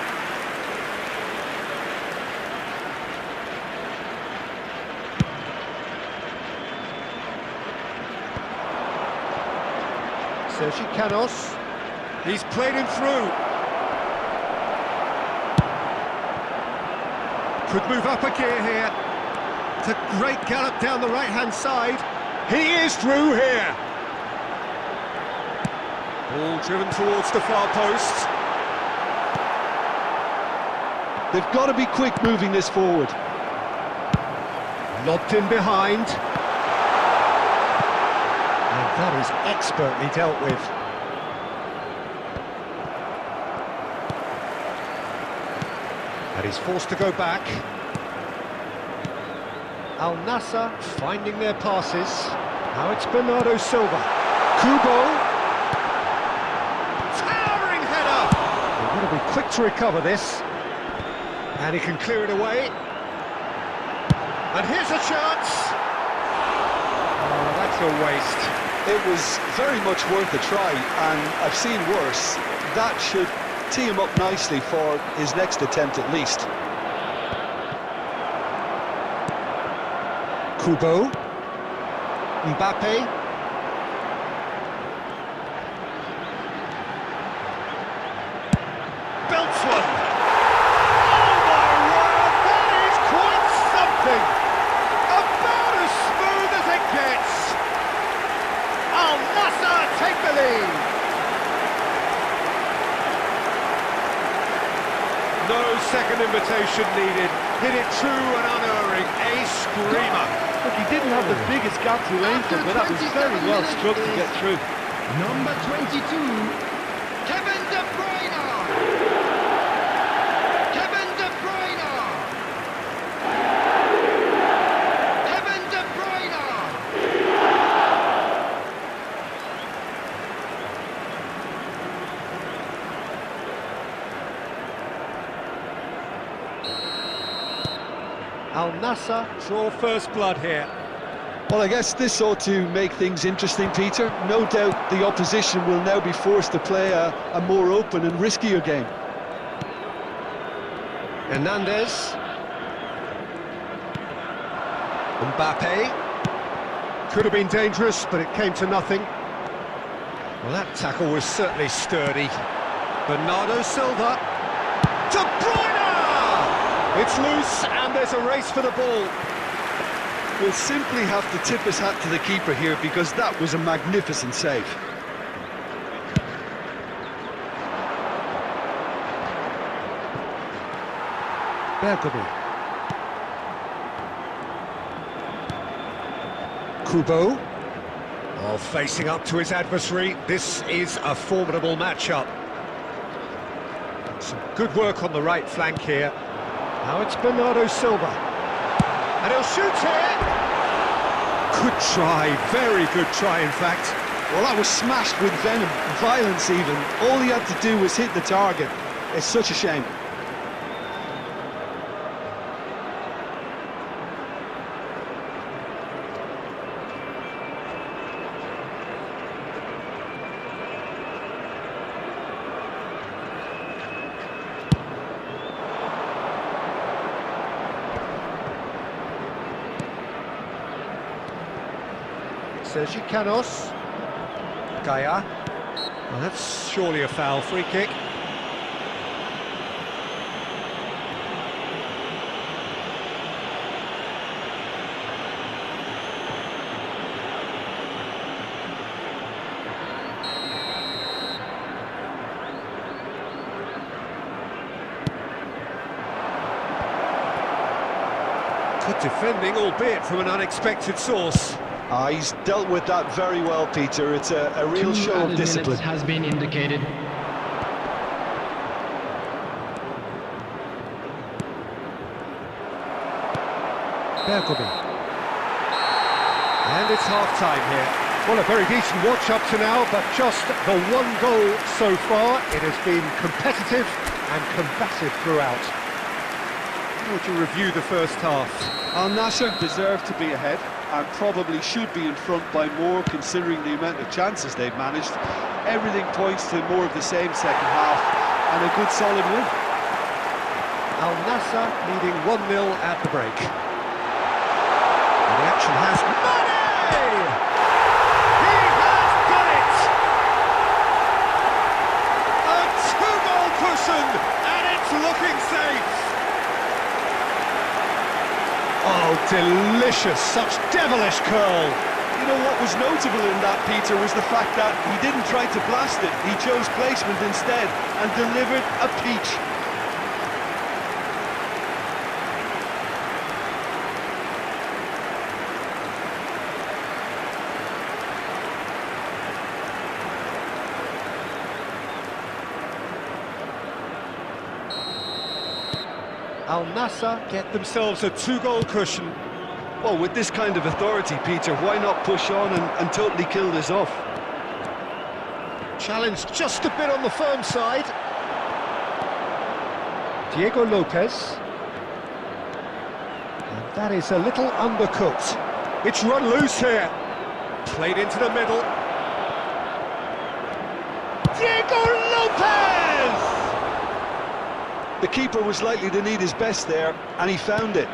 Sergi Canos, he's played him through. Could move up a gear here. It's a great gallop down the right-hand side. He is through here. Ball driven towards the far post. They've got to be quick moving this forward. Lobbed in behind. And that is expertly dealt with. And he's forced to go back. Al Nassr finding their passes. Now it's Bernardo Silva. Kubo. Towering header! They've got to be quick to recover this. And he can clear it away. And here's a chance. Oh, that's a waste. It was very much worth a try, and I've seen worse. That should tee him up nicely for his next attempt at least. Kubo. Mbappe. Belts one. Oh my word, that is quite something. About as smooth as it gets. Al Nassr take the lead. No second invitation needed. Hit it true and unerring. A screamer. Look, he didn't have the biggest gap to aim for, but that was very well struck to get through. Number 22, Kevin De Bruyne. Kevin De Bruyne. Kevin De Bruyne. Al Nassr draw first blood here. Well, I guess this ought to make things interesting, Peter. No doubt the opposition will now be forced to play a more open and riskier game. Hernandez. Mbappe. Could have been dangerous, but it came to nothing. Well, that tackle was certainly sturdy. Bernardo Silva. De Bruyne! It's loose, and there's a race for the ball. We'll simply have to tip his hat to the keeper here, because that was a magnificent save. Bergamo. Kubo. Oh, facing up to his adversary. This is a formidable matchup. Some good work on the right flank here. Now it's Bernardo Silva. And he'll shoot here. Good try, very good try in fact. Well, that was smashed with venom, violence even. All he had to do was hit the target. It's such a shame. Sergi Canos. Gaia. Well, that's surely a foul. Free kick. Good defending, albeit from an unexpected source. He's dealt with that very well, Peter. It's a real show of discipline. Has been indicated. Bergomi. And it's half-time here. Well, a very decent watch up to now, but just the one goal so far. It has been competitive and combative throughout. How would you review the first half? Al Nassr deserve to be ahead and probably should be in front by more considering the amount of chances they've managed. Everything points to more of the same second half and a good solid win. Al Nassr leading 1-0 at the break. And the action has... Mane! He has got it! A two-goal cushion, and it's looking safe! Oh, delicious, such devilish curl. You know what was notable in that, Peter, was the fact that he didn't try to blast it. He chose placement instead and delivered a peach. Al Nassr get themselves a two-goal cushion. Well, with this kind of authority, Peter, why not push on and totally kill this off? Challenged just a bit on the firm side. Diego Lopez. And that is a little undercooked. It's run loose here. Played into the middle. Diego Lopez! The keeper was likely to need his best there, and he found it.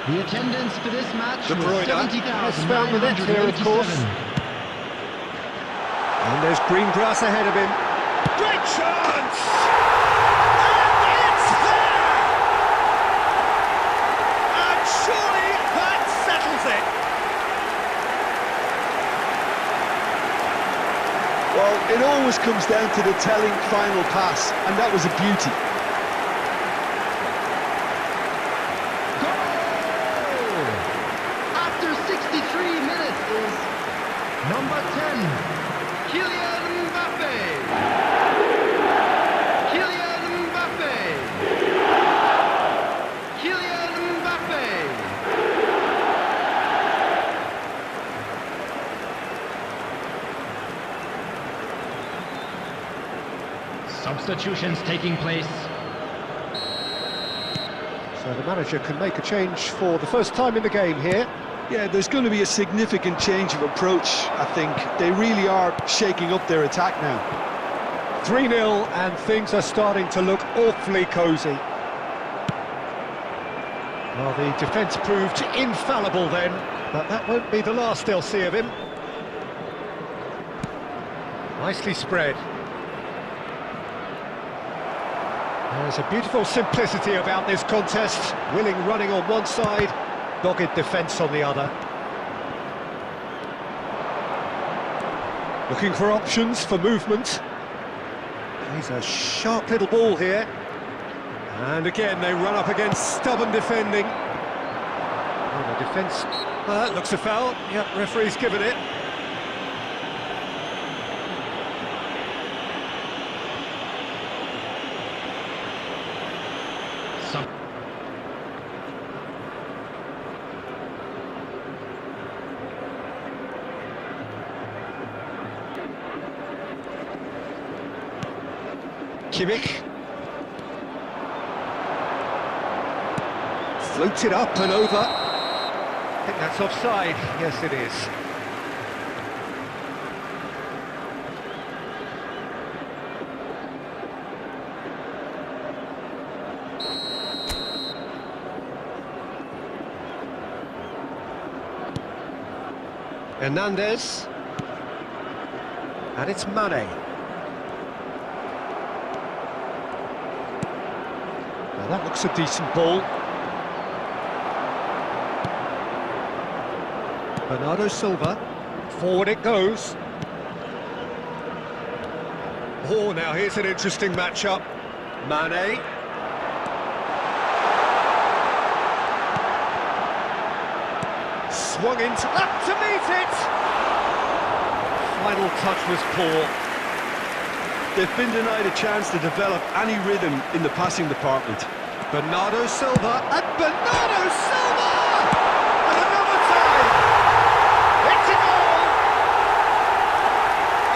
The attendance for this match De was Bruyne has found the net here, of course. And there's green grass ahead of him. Great chance! And it's there! And surely that settles it. Well, it always comes down to the telling final pass, and that was a beauty. After 63 minutes is number 10, Kylian Mbappe. Kylian Mbappe. Kylian Mbappe. Substitutions taking place. So the manager can make a change for the first time in the game here. Yeah, there's going to be a significant change of approach, I think. They really are shaking up their attack now. 3-0 and things are starting to look awfully cosy. Well, the defence proved infallible then, but that won't be the last they'll see of him. Nicely spread. There's a beautiful simplicity about this contest. Willing running on one side, dogged defence on the other. Looking for options for movement. He's a sharp little ball here. And again, they run up against stubborn defending. Oh, the defence... that looks a foul. Yep, referee's given it. Kimmich. Floated up and over. I think that's offside. Yes, it is. Hernandez. And it's Mane. Now that looks a decent ball. Bernardo Silva. Forward it goes. Oh, now here's an interesting matchup. Mane. Swung into up to meet it. Final touch was poor. They've been denied a chance to develop any rhythm in the passing department. Bernardo Silva and Bernardo Silva! And another time! It's a goal!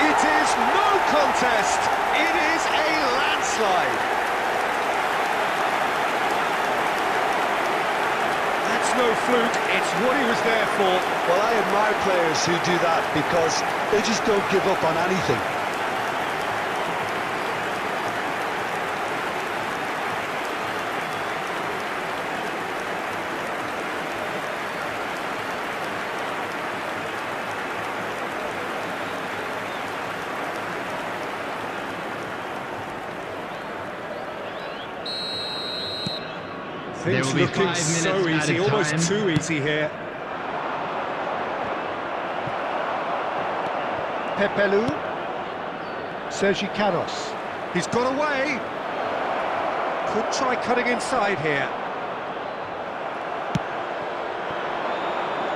It is no contest. It is a landslide. No fluke, it's what he was there for. Well, I admire players who do that because they just don't give up on anything. Things looking so easy, almost too easy here. Pepelu. Sergi Canos. He's got away. Could try cutting inside here.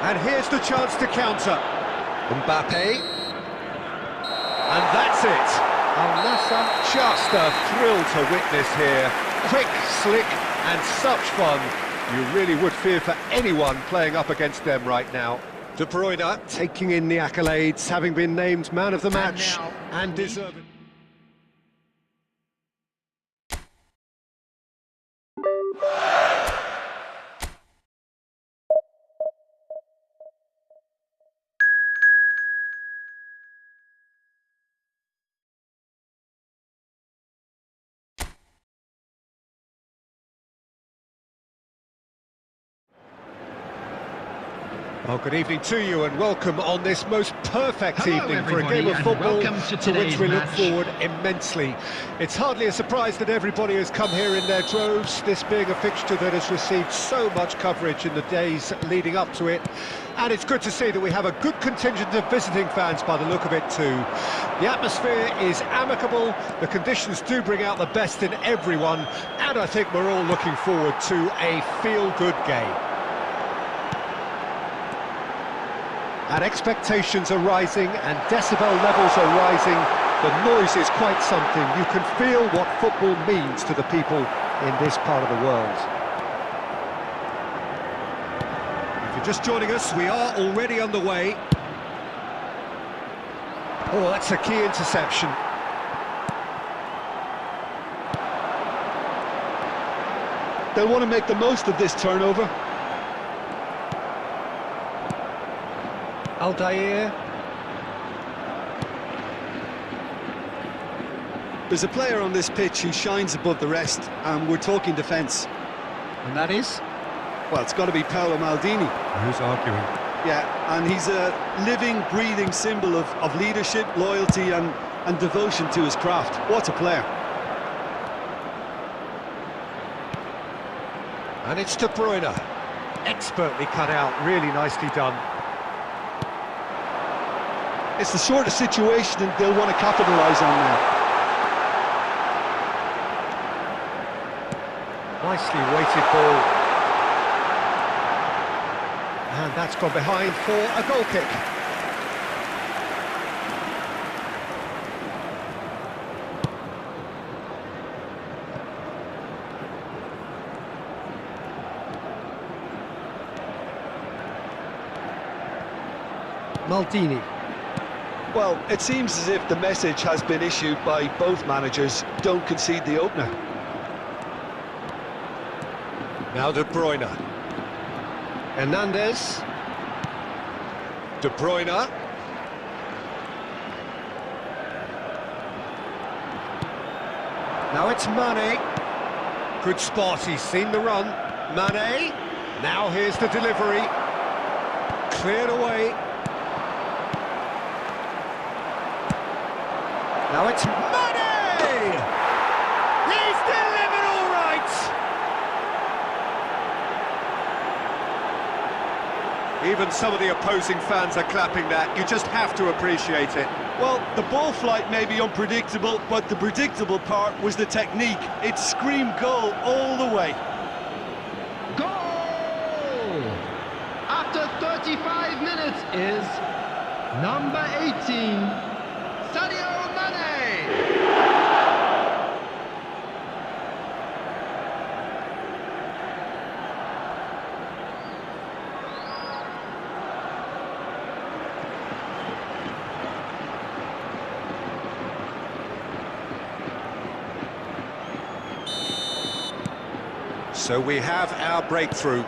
And here's the chance to counter. Mbappe. And that's it. Al-Nassr, just a thrill to witness here. Quick, slick, and such fun. You really would fear for anyone playing up against them right now. De Bruyne taking in the accolades, having been named man of the match and deserving. Well, good evening to you and welcome on this most perfect evening for a game of football to which we look forward immensely. It's hardly a surprise that everybody has come here in their droves, this being a fixture that has received so much coverage in the days leading up to it. And it's good to see that we have a good contingent of visiting fans by the look of it too. The atmosphere is amicable, the conditions do bring out the best in everyone, and I think we're all looking forward to a feel-good game. And expectations are rising and decibel levels are rising. The noise is quite something. You can feel what football means to the people in this part of the world. If you're just joining us, we are already underway. Oh, that's a key interception. They'll want to make the most of this turnover. Aldair. There's a player on this pitch who shines above the rest, and we're talking defence. And that is? Well, it's got to be Paolo Maldini. Who's arguing? Yeah, and he's a living, breathing symbol of leadership, loyalty and devotion to his craft. What a player. And it's De Bruyne. Expertly cut out, really nicely done. It's the sort of situation that they'll want to capitalise on now. Nicely weighted ball. And that's gone behind for a goal kick. Maldini. Well, it seems as if the message has been issued by both managers: don't concede the opener. Now De Bruyne. Hernandez. De Bruyne. Now it's Mane. Good spot, he's seen the run. Mane. Now here's the delivery. Cleared away. Now it's Mane! He's delivered all right! Even some of the opposing fans are clapping that. You just have to appreciate it. Well, the ball flight may be unpredictable, but the predictable part was the technique. It screamed goal all the way. Goal! After 35 minutes is number 18, Sadio Mane! So we have our breakthrough.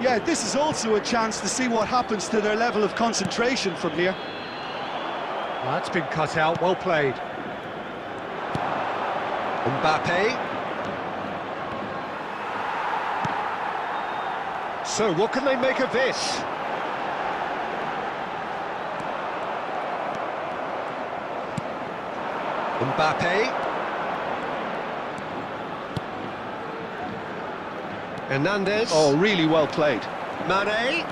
Yeah, this is also a chance to see what happens to their level of concentration from here. That's been cut out, well played. Mbappe. So what can they make of this? Mbappe. Hernandez. Oh, really well played. Mane.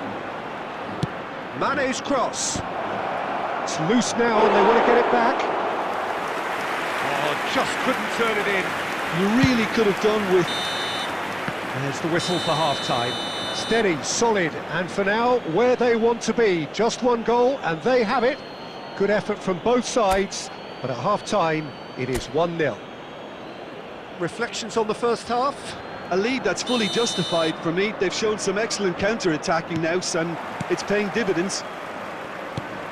Mane's cross. It's loose now and they want to get it back. Oh, just couldn't turn it in. You really could have done with... There's the whistle for half-time. Steady, solid, and for now, where they want to be. Just one goal, and they have it. Good effort from both sides, but at half-time, it is 1-0. Reflections on the first half? A lead that's fully justified for me. They've shown some excellent counter-attacking now, and it's paying dividends.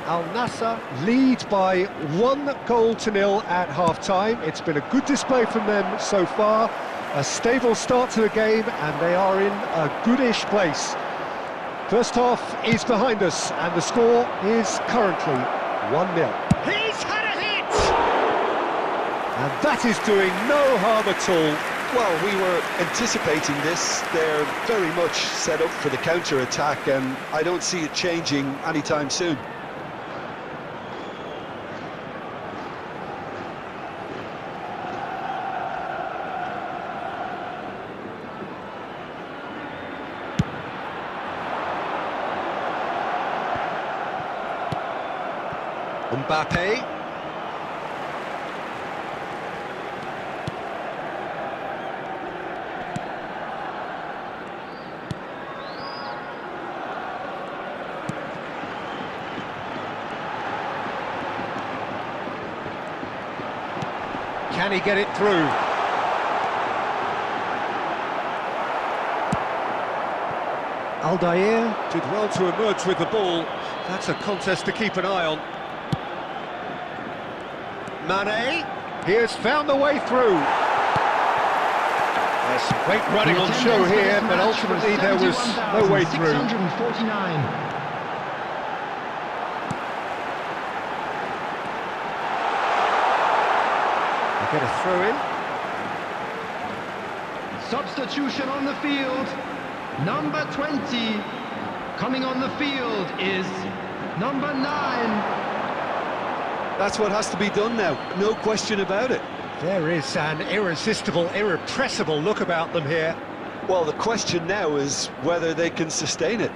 Al Nassr lead by 1-0 at half-time. It's been a good display from them so far. A stable start to the game, and they are in a goodish place. First half is behind us, and the score is currently 1-0. He's had a hit! And that is doing no harm at all. Well, we were anticipating this. They're very much set up for the counter-attack, and I don't see it changing anytime soon. Mbappe. Can he get it through? Aldair did well to emerge with the ball. That's a contest to keep an eye on. Mane, he has found the way through. There's some great running on show here, but ultimately there was no way through. 649. Get a throw in. Substitution on the field. Number 20. Coming on the field is number 9. That's what has to be done now, no question about it. There is an irresistible, irrepressible look about them here. Well, the question now is whether they can sustain it.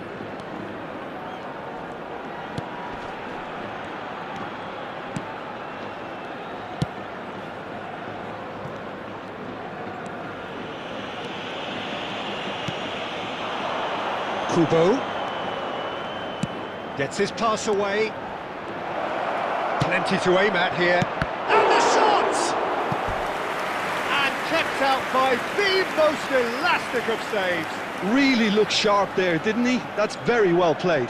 Kubo gets his pass away. Plenty to aim at here. And the shot! And kept out by the most elastic of saves. Really looked sharp there, didn't he? That's very well played.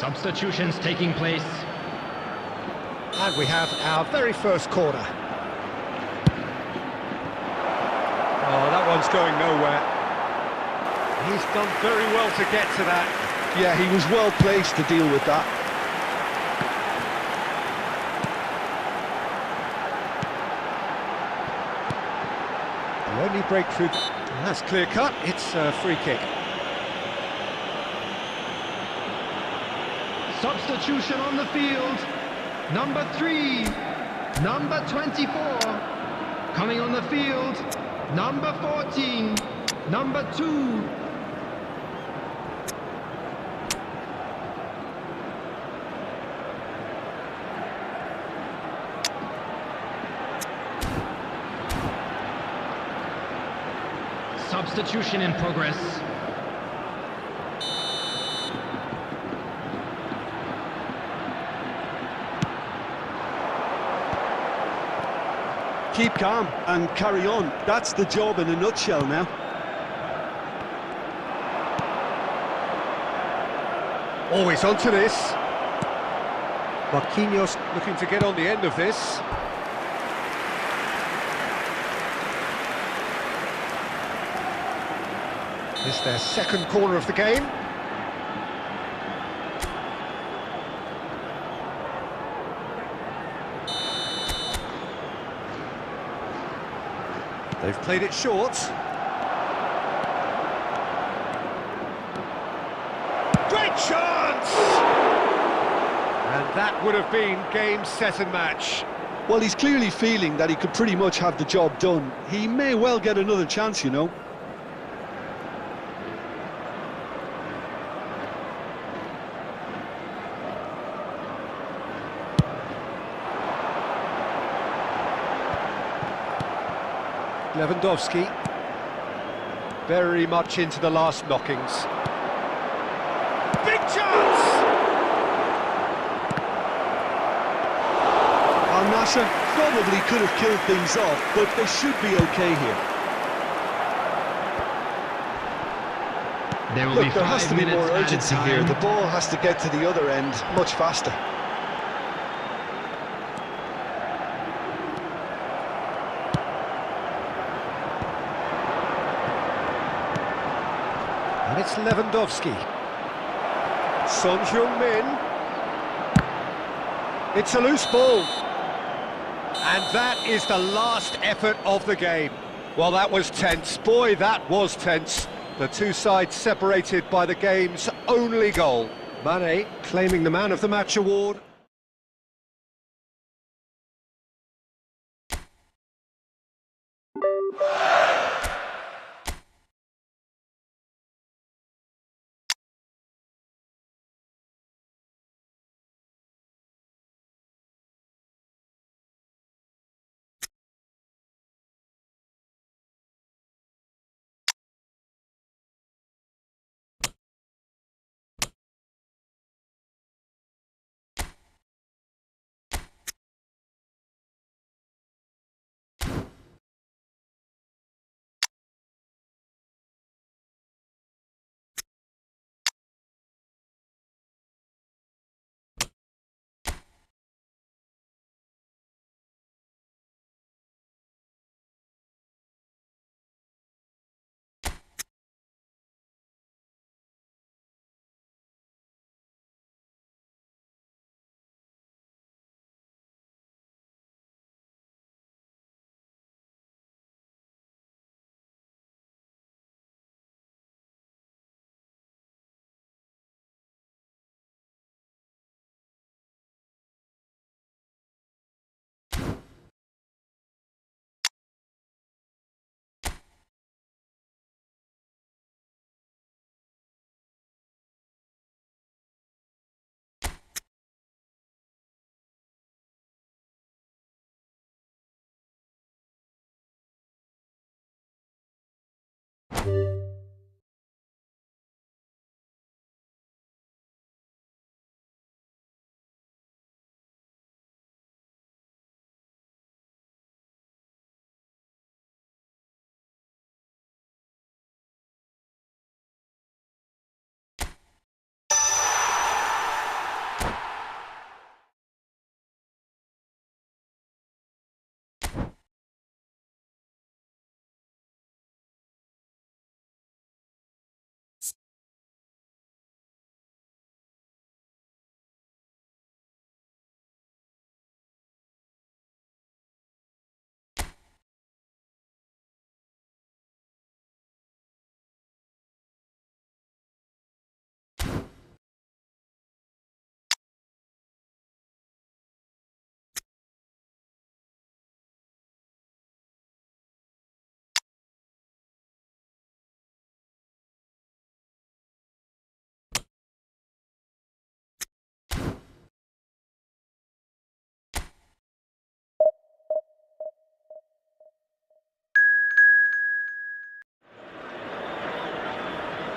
Substitutions taking place. And we have our very first corner. Oh, that one's going nowhere. He's done very well to get to that. Yeah, he was well placed to deal with that. The only breakthrough... That's clear cut. It's a free kick. Substitution on the field. Number 3, number 24. Coming on the field, number 14, number 2. Substitution in progress. Keep calm and carry on. That's the job in a nutshell now. Always onto this. Marquinhos looking to get on the end of this. It's their second corner of the game. They've played it short. Great chance! And that would have been game, set and match. Well, he's clearly feeling that he could pretty much have the job done. He may well get another chance, you know. Lewandowski, very much into the last knockings. Big chance! Al Nassr probably could have killed things off, but they should be okay here. There will Look, be there has 5 to be minutes more urgency added here. time. The ball has to get to the other end much faster. And it's Lewandowski. Son Heung-min. It's a loose ball. And that is the last effort of the game. Well, that was tense. Boy, that was tense. The two sides separated by the game's only goal. Mane claiming the Man of the Match award.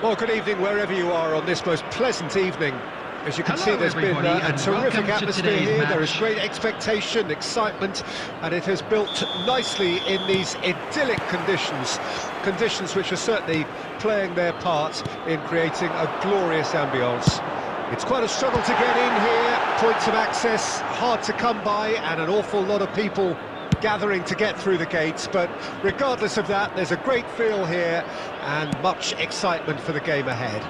Well, good evening wherever you are on this most pleasant evening. As you can see, there's been a terrific atmosphere here. There is great expectation, excitement, and it has built nicely in these idyllic conditions. Conditions which are certainly playing their part in creating a glorious ambience. It's quite a struggle to get in here, points of access hard to come by, and an awful lot of people gathering to get through the gates, but regardless of that, there's a great feel here and much excitement for the game ahead.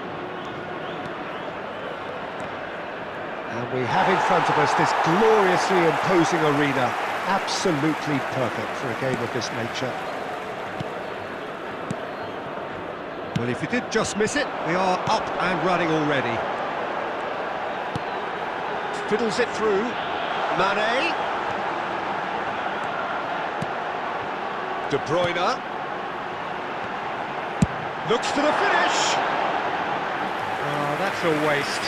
And we have in front of us this gloriously imposing arena, absolutely perfect for a game of this nature. Well, if you did just miss it, we are up and running already. Fiddles it through, Mane. De Bruyne. Looks for the finish. Oh, that's a waste.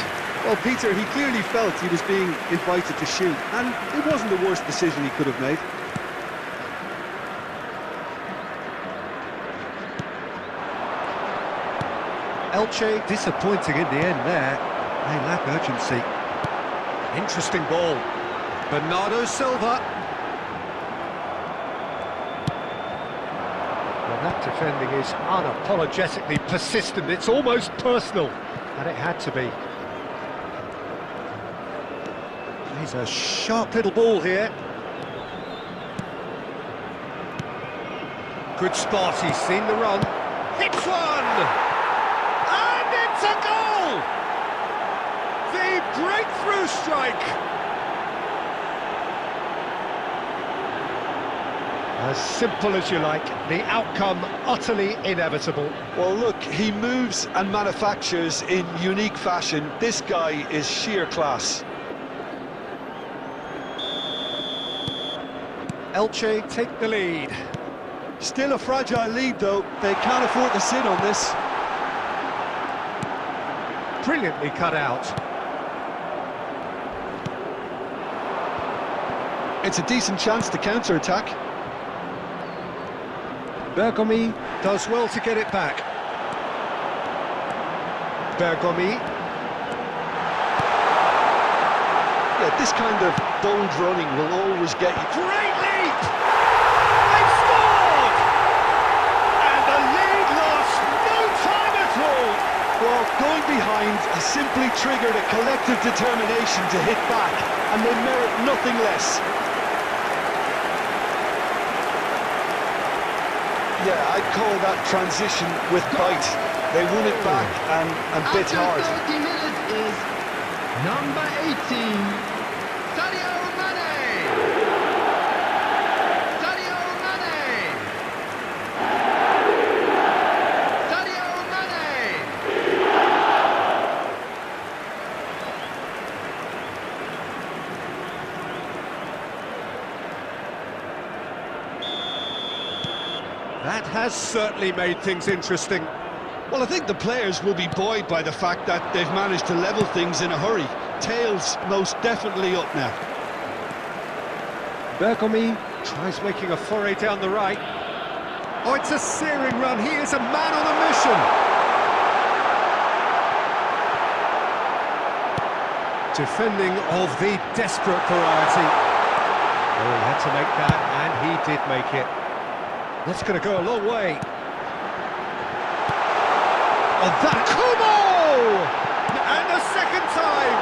Well, Peter, he clearly felt he was being invited to shoot, and it wasn't the worst decision he could have made. Elche disappointing in the end there. They lack urgency. Interesting ball. Bernardo Silva. Well, that defending is unapologetically persistent. It's almost personal, and it had to be. He's a sharp little ball here. Good spot, he's seen the run. Hits one! And it's a goal! The breakthrough strike! As simple as you like, the outcome utterly inevitable. Well, look, he moves and manufactures in unique fashion. This guy is sheer class. Elche take the lead. Still a fragile lead, though. They can't afford to sit on this. Brilliantly cut out. It's a decent chance to counter-attack. Bergomi does well to get it back. Bergomi. Yeah, this kind of bold running will always get you. Great leap! They've scored! And the lead lost no time at all! Well, going behind has simply triggered a collective determination to hit back, and they merit nothing less. Yeah, I'd call that transition with bite. They won it back and bit hard. After 30 minutes is number 18, Sadio Mane! Sadio Mane! Sadio Mane! That has certainly made things interesting. Well, I think the players will be buoyed by the fact that they've managed to level things in a hurry. Tails most definitely up now. Bergomi tries making a foray down the right. Oh, it's a searing run. He is a man on a mission. Defending of the desperate variety. Oh, he had to make that, and he did make it. That's going to go a long way. Oh, that Kubo! And a second time!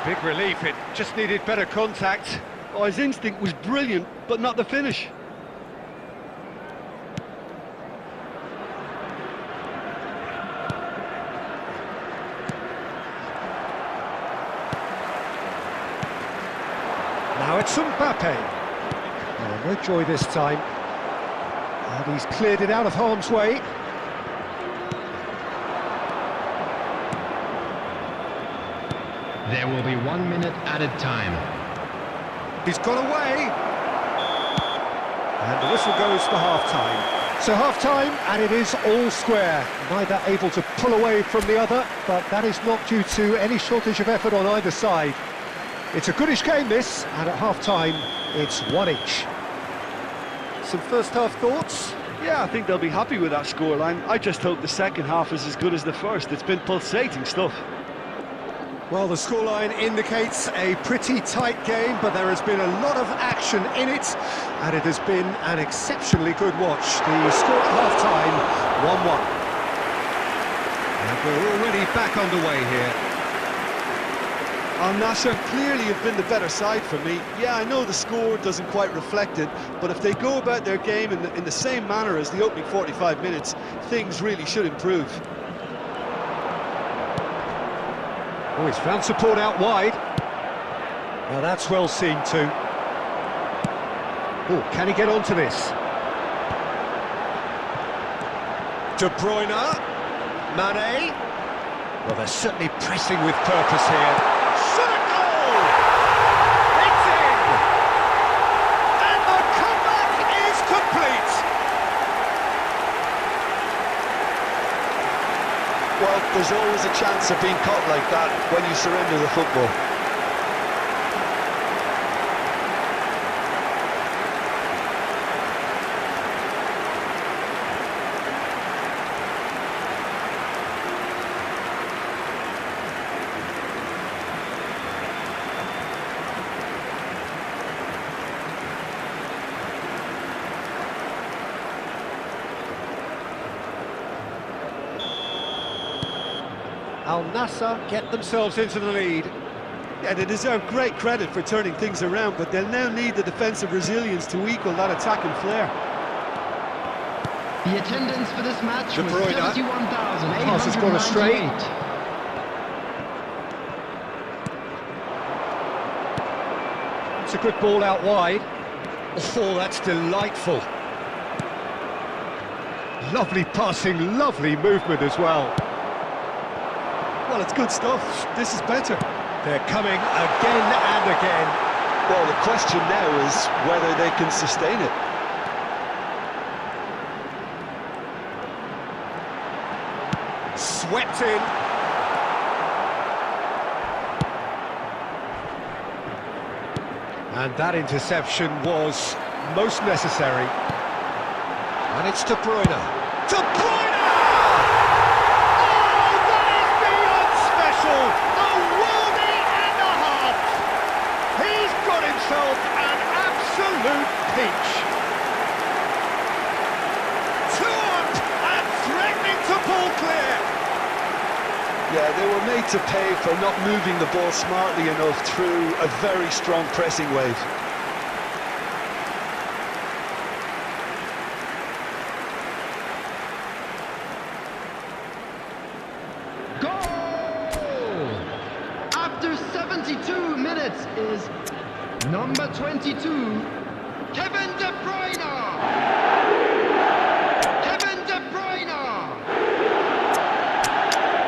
Big relief, it just needed better contact. Oh, his instinct was brilliant, but not the finish. Now it's Mbappe. Oh, no joy this time. And he's cleared it out of harm's way. There will be 1 minute added time. He's got away. And the whistle goes for half-time. So half-time, and it is all square. Neither able to pull away from the other, but that is not due to any shortage of effort on either side. It's a goodish game, this, and at half-time, it's one each. Some first-half thoughts? Yeah, I think they'll be happy with that scoreline. I just hope the second half is as good as the first. It's been pulsating stuff. Well, the scoreline indicates a pretty tight game, but there has been a lot of action in it, and it has been an exceptionally good watch. The score at half-time, 1-1. And we're already back underway here. Al Nassr clearly have been the better side for me. Yeah, I know the score doesn't quite reflect it, but if they go about their game in the same manner as the opening 45 minutes, things really should improve. Oh, he's found support out wide. Now that's well seen too. Oh, can he get onto this? De Bruyne, Mane. Well, they're certainly pressing with purpose here. Shot a goal! It's in! And the comeback is complete! Well, there's always a chance of being caught like that when you surrender the football. Al Nassr get themselves into the lead. Yeah, they deserve great credit for turning things around, but they'll now need the defensive resilience to equal that attacking flair. The attendance for this match De was Bruyne. 71,898. Pass has gone astray. It's a good ball out wide. Oh, that's delightful. Lovely passing, lovely movement as well. Well, it's good stuff. This is better. They're coming again and again. Well, the question now is whether they can sustain it. Swept in. And that interception was most necessary. And it's De Bruyne. De Bruyne! An absolute peach. 2 up and threatening to pull clear. Yeah, they were made to pay for not moving the ball smartly enough through a very strong pressing wave. Goal! After 72 minutes is number 22, Kevin De Bruyne! Kevin De Bruyne!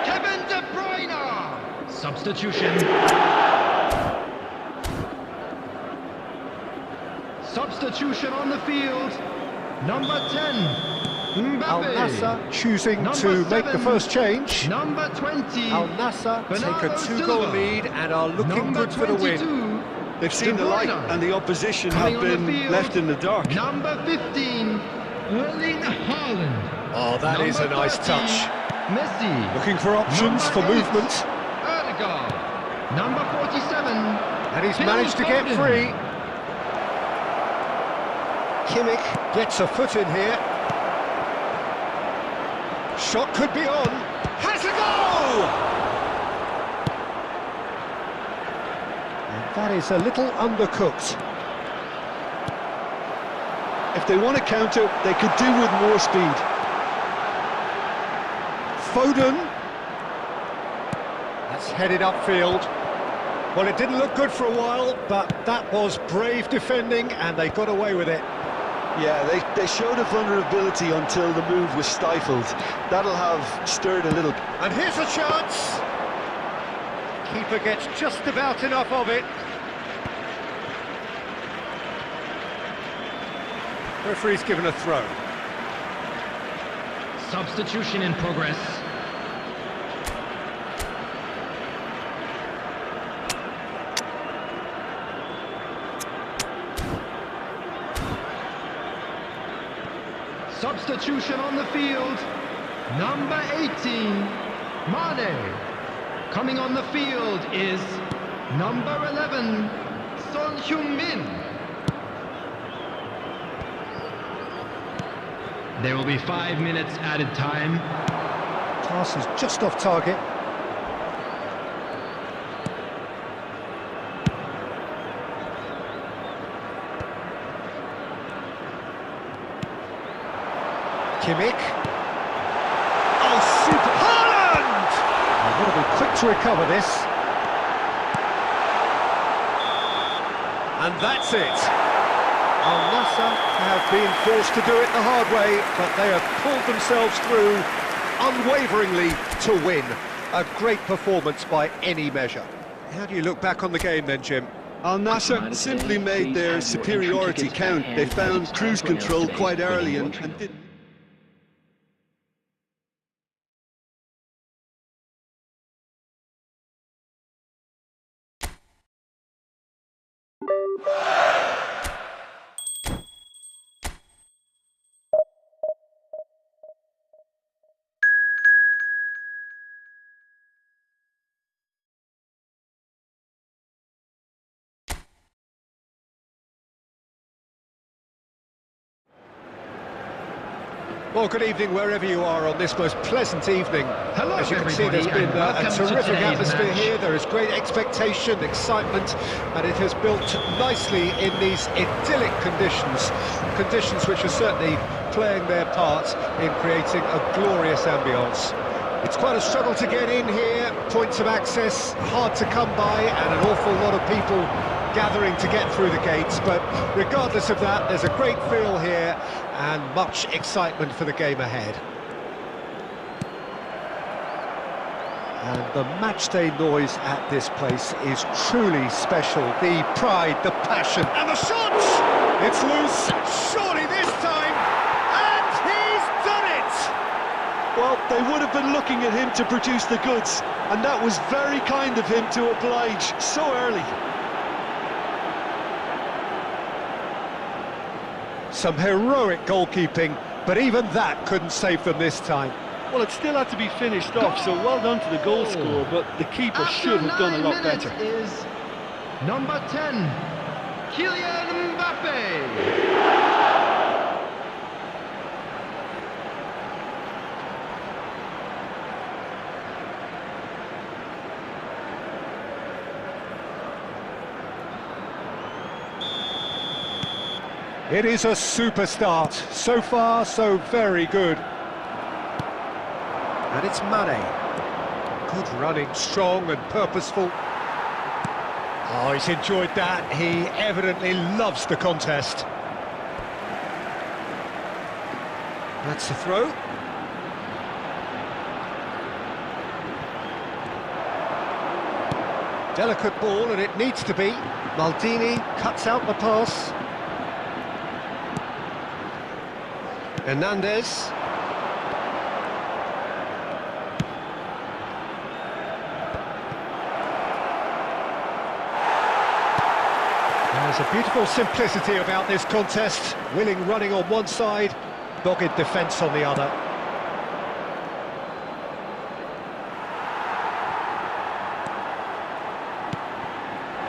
Kevin De Bruyne! Substitution. Substitution on the field. Number 10. Al Nassr choosing Number to make the 7, first change. Number 20. Al Nassr take a Bernardo 2-goal Silva. lead and are looking Number good for the win. 22, They've seen De the light Bruyne. and the opposition Coming have on the been field, left in the dark. Number 15, Erling Haaland. Oh, that is a nice 30, touch. Messi. Looking for options Number for 8, movement. Erdegaard. Number 47, And he's Phil managed to get Foden. free. Kimmich gets a foot in here. Shot could be on. Has a goal! And that is a little undercooked. If they want to counter, they could do with more speed. Foden. That's headed upfield. Well, it didn't look good for a while, but that was brave defending, and they got away with it. Yeah, they showed a vulnerability until the move was stifled. That'll have stirred a little. And here's a chance. Keeper gets just about enough of it. Referee's given a throw. Substitution in progress. Substitution on the field. Number 18, Mane. Coming on the field is number 11, Son Heung-min. There will be 5 minutes added time. Pass is just off target. Kimmich. Oh, super! Haaland! I've got to be quick to recover this. And that's it. Al Nassr have been forced to do it the hard way, but they have pulled themselves through unwaveringly to win. A great performance by any measure. How do you look back on the game then, Jim? Al Nassr simply made their superiority count. They found cruise control quite early and didn't. Well, good evening wherever you are on this most pleasant evening. Hello, as you can see, there's been a terrific atmosphere here. There is great expectation, excitement, and it has built nicely in these idyllic conditions. Conditions which are certainly playing their part in creating a glorious ambience. It's quite a struggle to get in here, points of access hard to come by, and an awful lot of people gathering to get through the gates, but regardless of that, there's a great feel here and much excitement for the game ahead. And the matchday noise at this place is truly special. The pride, the passion, and the shot! It's loose, surely this time, and he's done it! Well, they would have been looking at him to produce the goods, and that was very kind of him to oblige so early. Some heroic goalkeeping, but even that couldn't save them this time. Well, it still had to be finished off, so well done to the goal scorer, but the keeper should have done a lot better. Is number 10, Kylian Mbappe. It is a super start. So far, so very good. And it's Mane. Good running, strong and purposeful. Oh, he's enjoyed that. He evidently loves the contest. That's the throw. Delicate ball, and it needs to be. Maldini cuts out the pass. Hernandez. There's a beautiful simplicity about this contest. Willing running on one side, dogged defence on the other.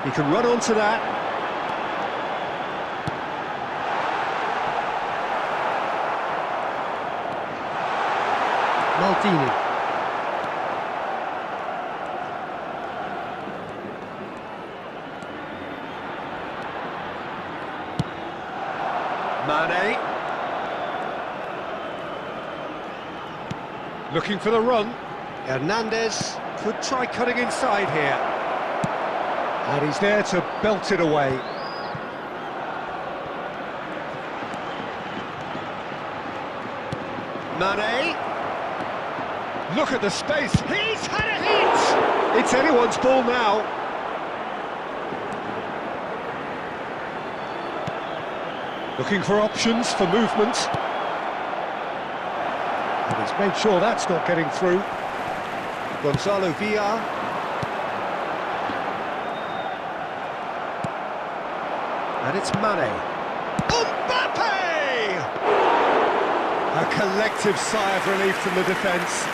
He can run onto that. Maldini. Mane. Looking for the run. Hernandez could try cutting inside here. And he's there to belt it away. Mane. Look at the space. He's had a hit! It's anyone's ball now. Looking for options for movement. And he's made sure that's not getting through. Gonzalo Villa. And it's Mane. Mbappe! A collective sigh of relief from the defence.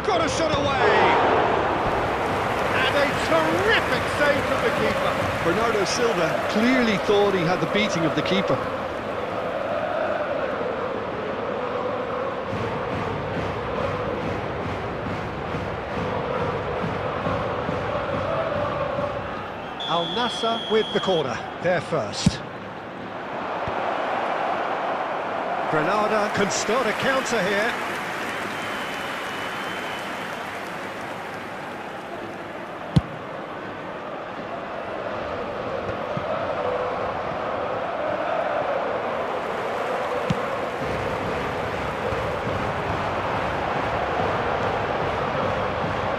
Got a shot away! And a terrific save from the keeper. Bernardo Silva clearly thought he had the beating of the keeper. Al Nassr with the corner, there first. Granada can start a counter here.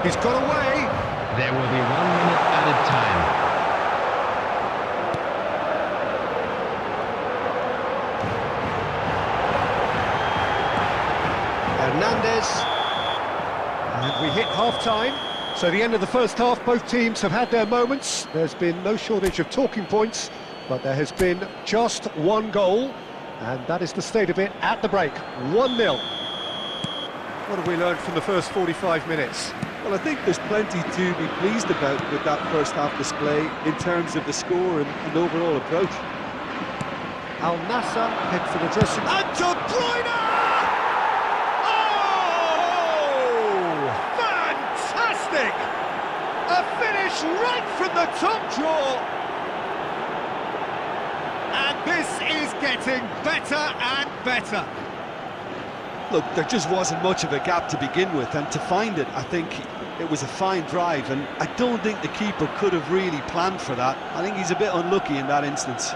He's got away. There will be 1 minute added time. Hernandez. And we hit half-time. So the end of the first half, both teams have had their moments. There's been no shortage of talking points, but there has been just one goal, and that is the state of it at the break. 1-0. What have we learned from the first 45 minutes? Well, I think there's plenty to be pleased about with that first half display in terms of the score and overall approach. Al Nassr head for the dressing. And De Bruyne! Oh! Fantastic! A finish right from the top drawer. And this is getting better and better. Look, there just wasn't much of a gap to begin with, and to find it, I think it was a fine drive, and I don't think the keeper could have really planned for that. I think he's a bit unlucky in that instance.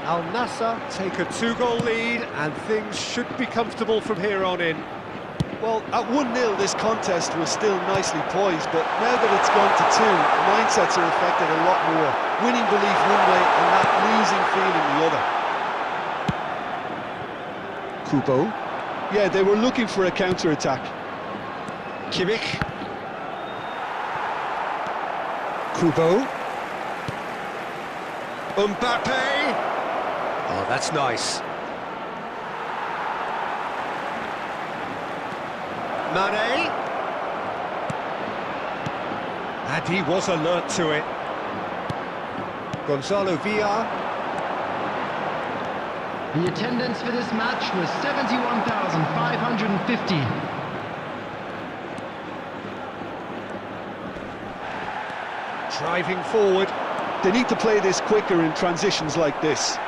Al Nassr take a 2-goal lead, and things should be comfortable from here on in. Well, at 1-0 this contest was still nicely poised, but now that it's gone to 2, mindsets are affected a lot more. Winning belief one way and that losing feeling the other. Kubo. Yeah, they were looking for a counter-attack. Kimmich. Kubo. Mbappe. Oh, that's nice. Mane. And he was alert to it. Gonzalo Villar. The attendance for this match was 71,550. Driving forward. They need to play this quicker in transitions like this.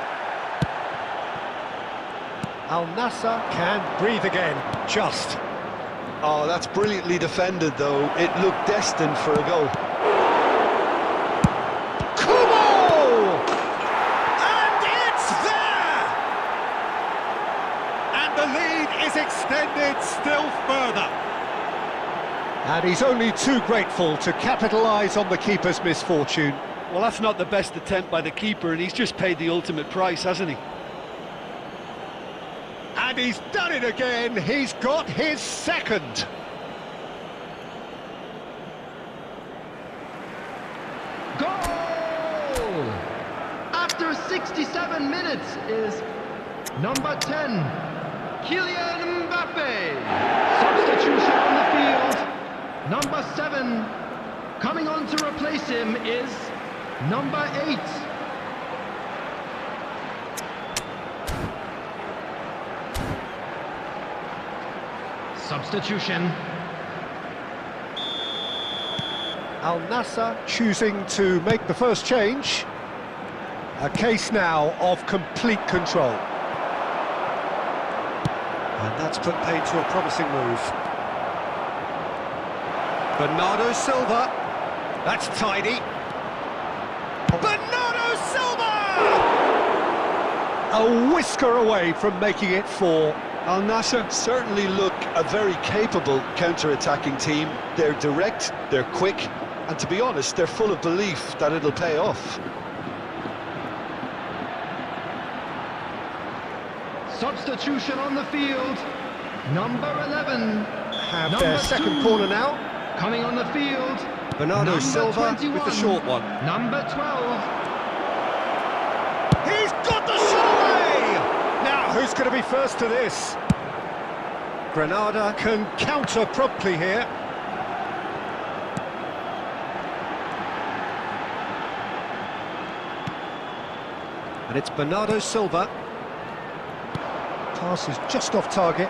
Al Nassr can breathe again, just. Oh, that's brilliantly defended, though. It looked destined for a goal. Kubo! And it's there! And the lead is extended still further. And he's only too grateful to capitalise on the keeper's misfortune. Well, that's not the best attempt by the keeper, and he's just paid the ultimate price, hasn't he? And he's done it again. He's got his second. Goal! After 67 minutes is number 10, Kylian Mbappe. Substitution on the field. Number 7, coming on to replace him is number 8. Substitution. Al Nassr choosing to make the first change. A case now of complete control. And that's put paid to a promising move. Bernardo Silva. That's tidy. Bernardo Silva! A whisker away from making it 4. Al Nassr certainly look a very capable counter-attacking team. They're direct, they're quick, And to be honest, they're full of belief that it'll pay off. Substitution on the field. Number 11. Have Number their second 2. corner now. Coming on the field. Bernardo Number Silva 21. with the short one. Number 12. He's got the shot away! Now, who's going to be first to this? Granada can counter promptly here. And it's Bernardo Silva. Pass is just off target.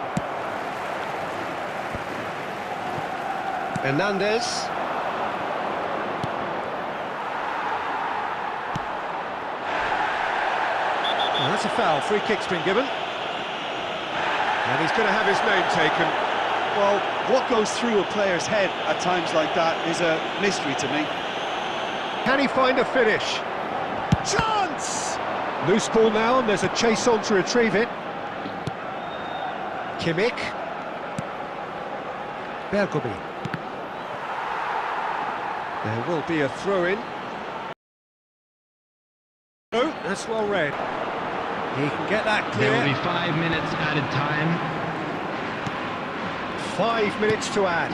Hernandez. Oh, that's a foul. Free kick's been given. And he's going to have his name taken. Well, what goes through a player's head at times like that is a mystery to me. Can he find a finish? Chance! Loose ball now, and there's a chase on to retrieve it. Kimmich. Bergobi. There will be a throw-in. Oh, that's well read. He can get that clear. There will be 5 minutes added time. 5 minutes to add.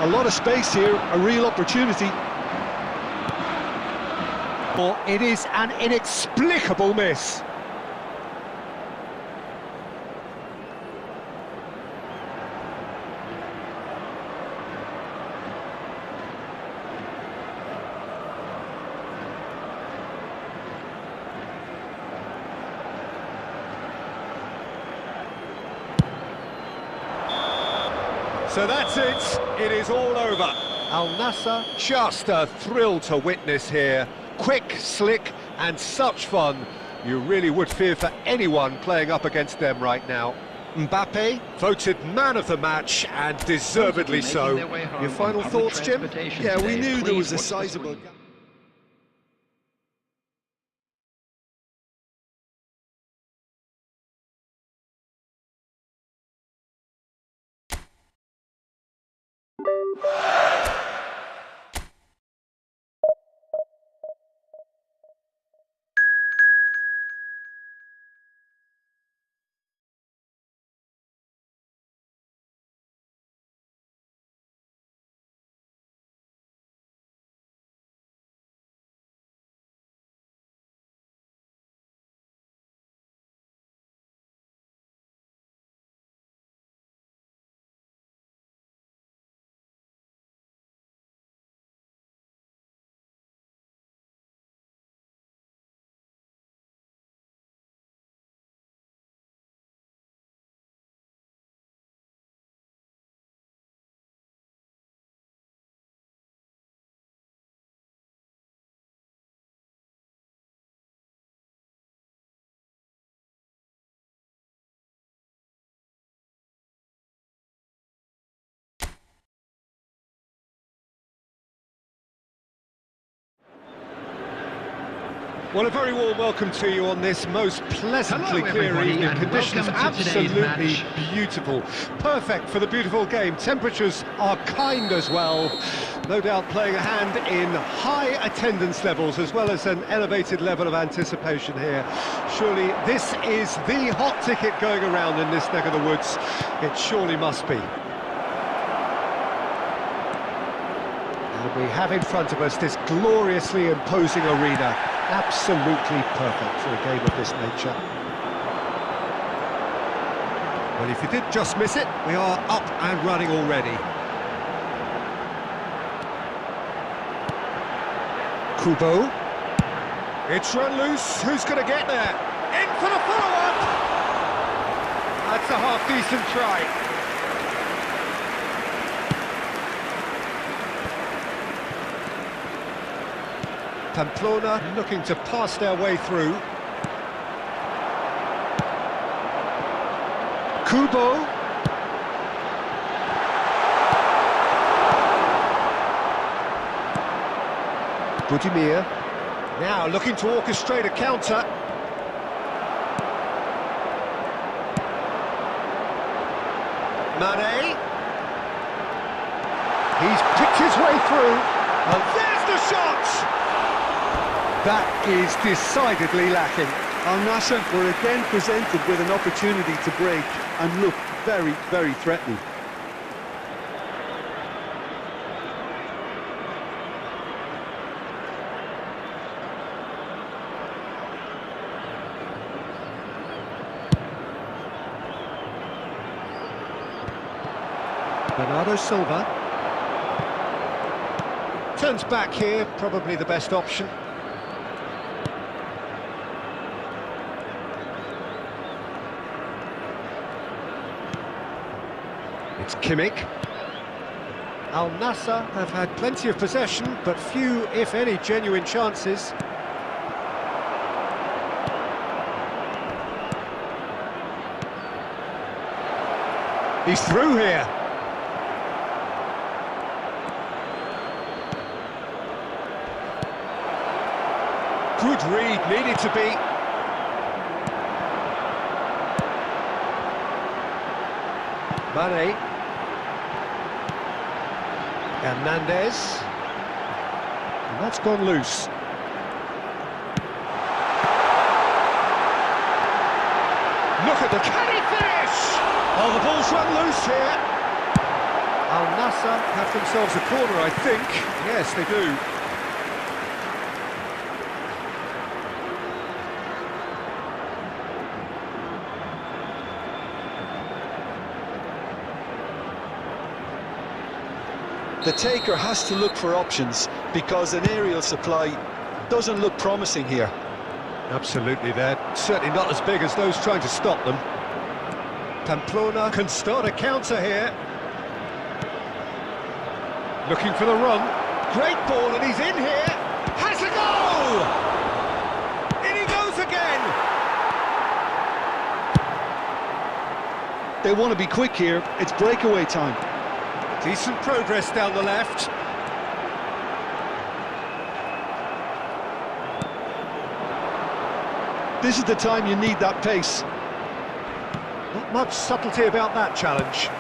A lot of space here, a real opportunity. Well, it is an inexplicable miss. So that's it, it is all over. Al Nassr, just a thrill to witness here. Quick, slick, and such fun. You really would fear for anyone playing up against them right now. Mbappe, voted man of the match, and deservedly so. Your final thoughts, Jim? Yeah, we knew there was a sizable gap. Well, a very warm welcome to you on this most pleasantly Hello, clear everybody, evening. and Conditions welcome to today's absolutely match. beautiful. Perfect for the beautiful game. Temperatures are kind as well. No doubt playing a hand in high attendance levels as well as an elevated level of anticipation here. Surely this is the hot ticket going around in this neck of the woods. It surely must be. And we have in front of us this gloriously imposing arena. Absolutely perfect for a game of this nature. Well, if you did just miss it, we are up and running already. Kubo. It's run loose. Who's going to get there? In for the follow-up! That's a half-decent try. Pamplona looking to pass their way through. Kubo. Budimir. Now looking to orchestrate a counter. Mane. He's picked his way through. And there's the shot! That is decidedly lacking. Al Nassr were again presented with an opportunity to break and look very, very threatening. Bernardo Silva. Turns back here, probably the best option. It's Kimmich. Al Nassr have had plenty of possession, but few, if any, genuine chances. He's through here. Good read, needed to be. Mane. Hernandez. And that's gone loose. Look at the... Can he finish? Oh, the ball's run loose here. Al Nassr have themselves a corner, I think. Yes, they do. The taker has to look for options because an aerial supply doesn't look promising here. Absolutely, they're certainly not as big as those trying to stop them. Pamplona can start a counter here. Looking for the run. Great ball, and he's in here. Has a go! In he goes again! They want to be quick here. It's breakaway time. Decent progress down the left. This is the time you need that pace. Not much subtlety about that challenge.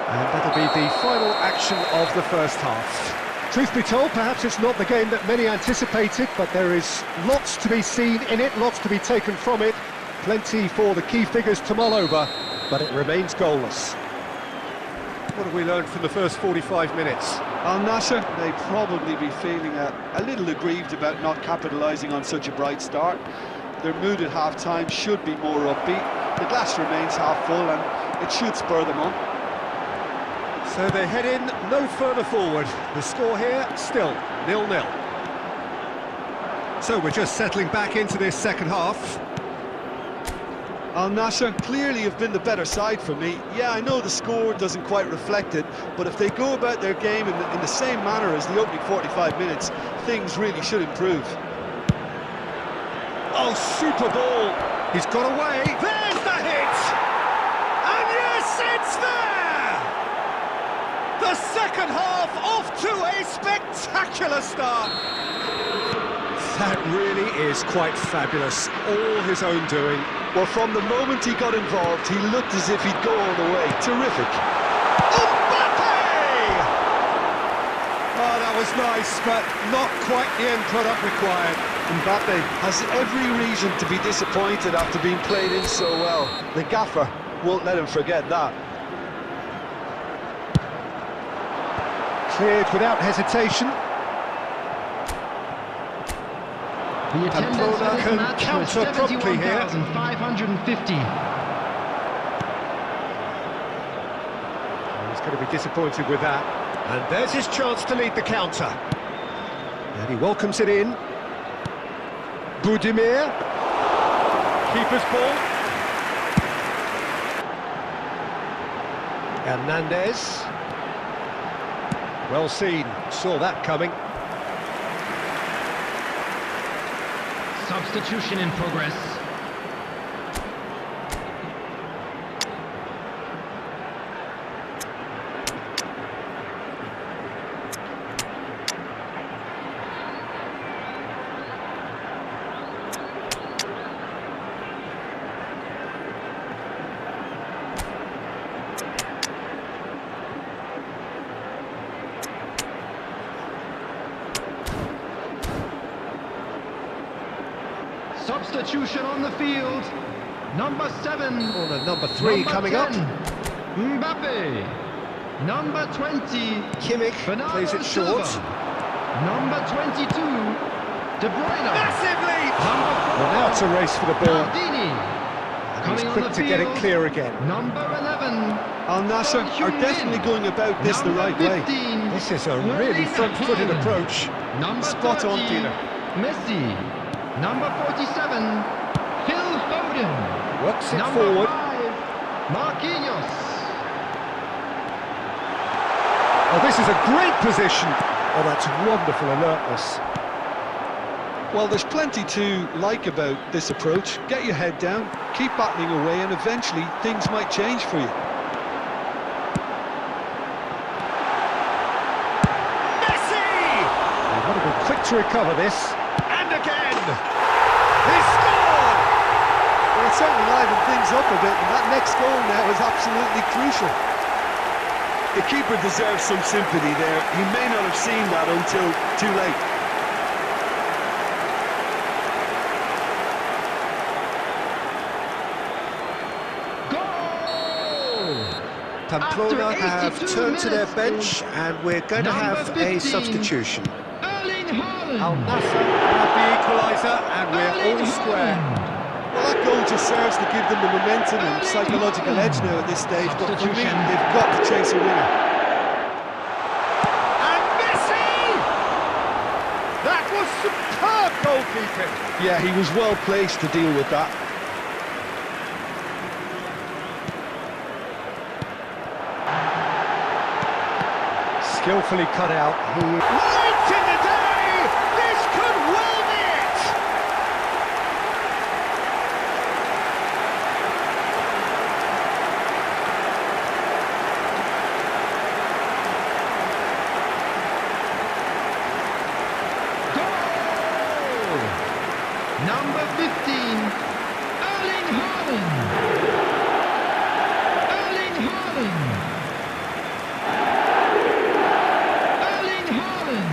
And that'll be the final action of the first half. Truth be told, perhaps it's not the game that many anticipated, but there is lots to be seen in it, lots to be taken from it. Plenty for the key figures to mull over, but it remains goalless. What have we learned from the first 45 minutes? Al Nassr, they'd probably be feeling a little aggrieved about not capitalising on such a bright start. Their mood at half-time should be more upbeat. The glass remains half full and it should spur them on. So they head in no further forward. The score here, still 0-0. So we're just settling back into this second half. Al Nassr clearly have been the better side for me. Yeah, I know the score doesn't quite reflect it, but if they go about their game in the same manner as the opening 45 minutes, things really should improve. Oh, super ball! He's got away. There's the hit! And yes, it's there! The second half off to a spectacular start. That really is quite fabulous. All his own doing. Well, from the moment he got involved, he looked as if he'd go all the way. Terrific. Mbappe! Oh, that was nice, but not quite the end product required. Mbappe has every reason to be disappointed after being played in so well. The gaffer won't let him forget that. Cleared without hesitation. The attendance for this can match was counter promptly here. 71,550. He's going to be disappointed with that. And there's his chance to lead the counter. And he welcomes it in. Budimir. Keeper's ball. Hernandez. Well seen. Saw that coming. Substitution in progress. Substitution on the field. Number 7. Corner number 3 coming 10, up. Mbappe. Number 20. Kimmich Bernardo plays it short. Silva. Number 22. De Bruyne. Massive lead! Number 4. Well, now it's a race for the ball. Maldini. He's Coming on quick the to get it field, clear again. Number 11. Al Nassr are definitely going about this the Number right way. 15, This is a really front-footed Haaland. approach. Number Spot on, 30, Peter. Messi. Number 47, Phil Foden. Works it Number forward. 5, Marquinhos. Oh, this is a great position. Oh, that's wonderful alertness. Well, there's plenty to like about this approach. Get your head down, keep battling away, and eventually things might change for you. Messi! They've got to be quick to recover this. And again! He scored! Well, it certainly livened things up a bit, and that next goal now is absolutely crucial. The keeper deserves some sympathy there. He may not have seen that until too late. Pamplona have turned to their bench, and we're going to have a 15, substitution. Erling Haaland. Al Nassr have the equaliser, and we're all square. Well, that goal just serves to give them the momentum and psychological edge now at this stage, but for me, they've got to chase a winner. And Messi! That was superb goalkeeping. Yeah, he was well placed to deal with that. Skillfully cut out. Late in the day! This could well be it! Goal! Number 15, Erling Haaland. Erling Haaland. Erling Haaland.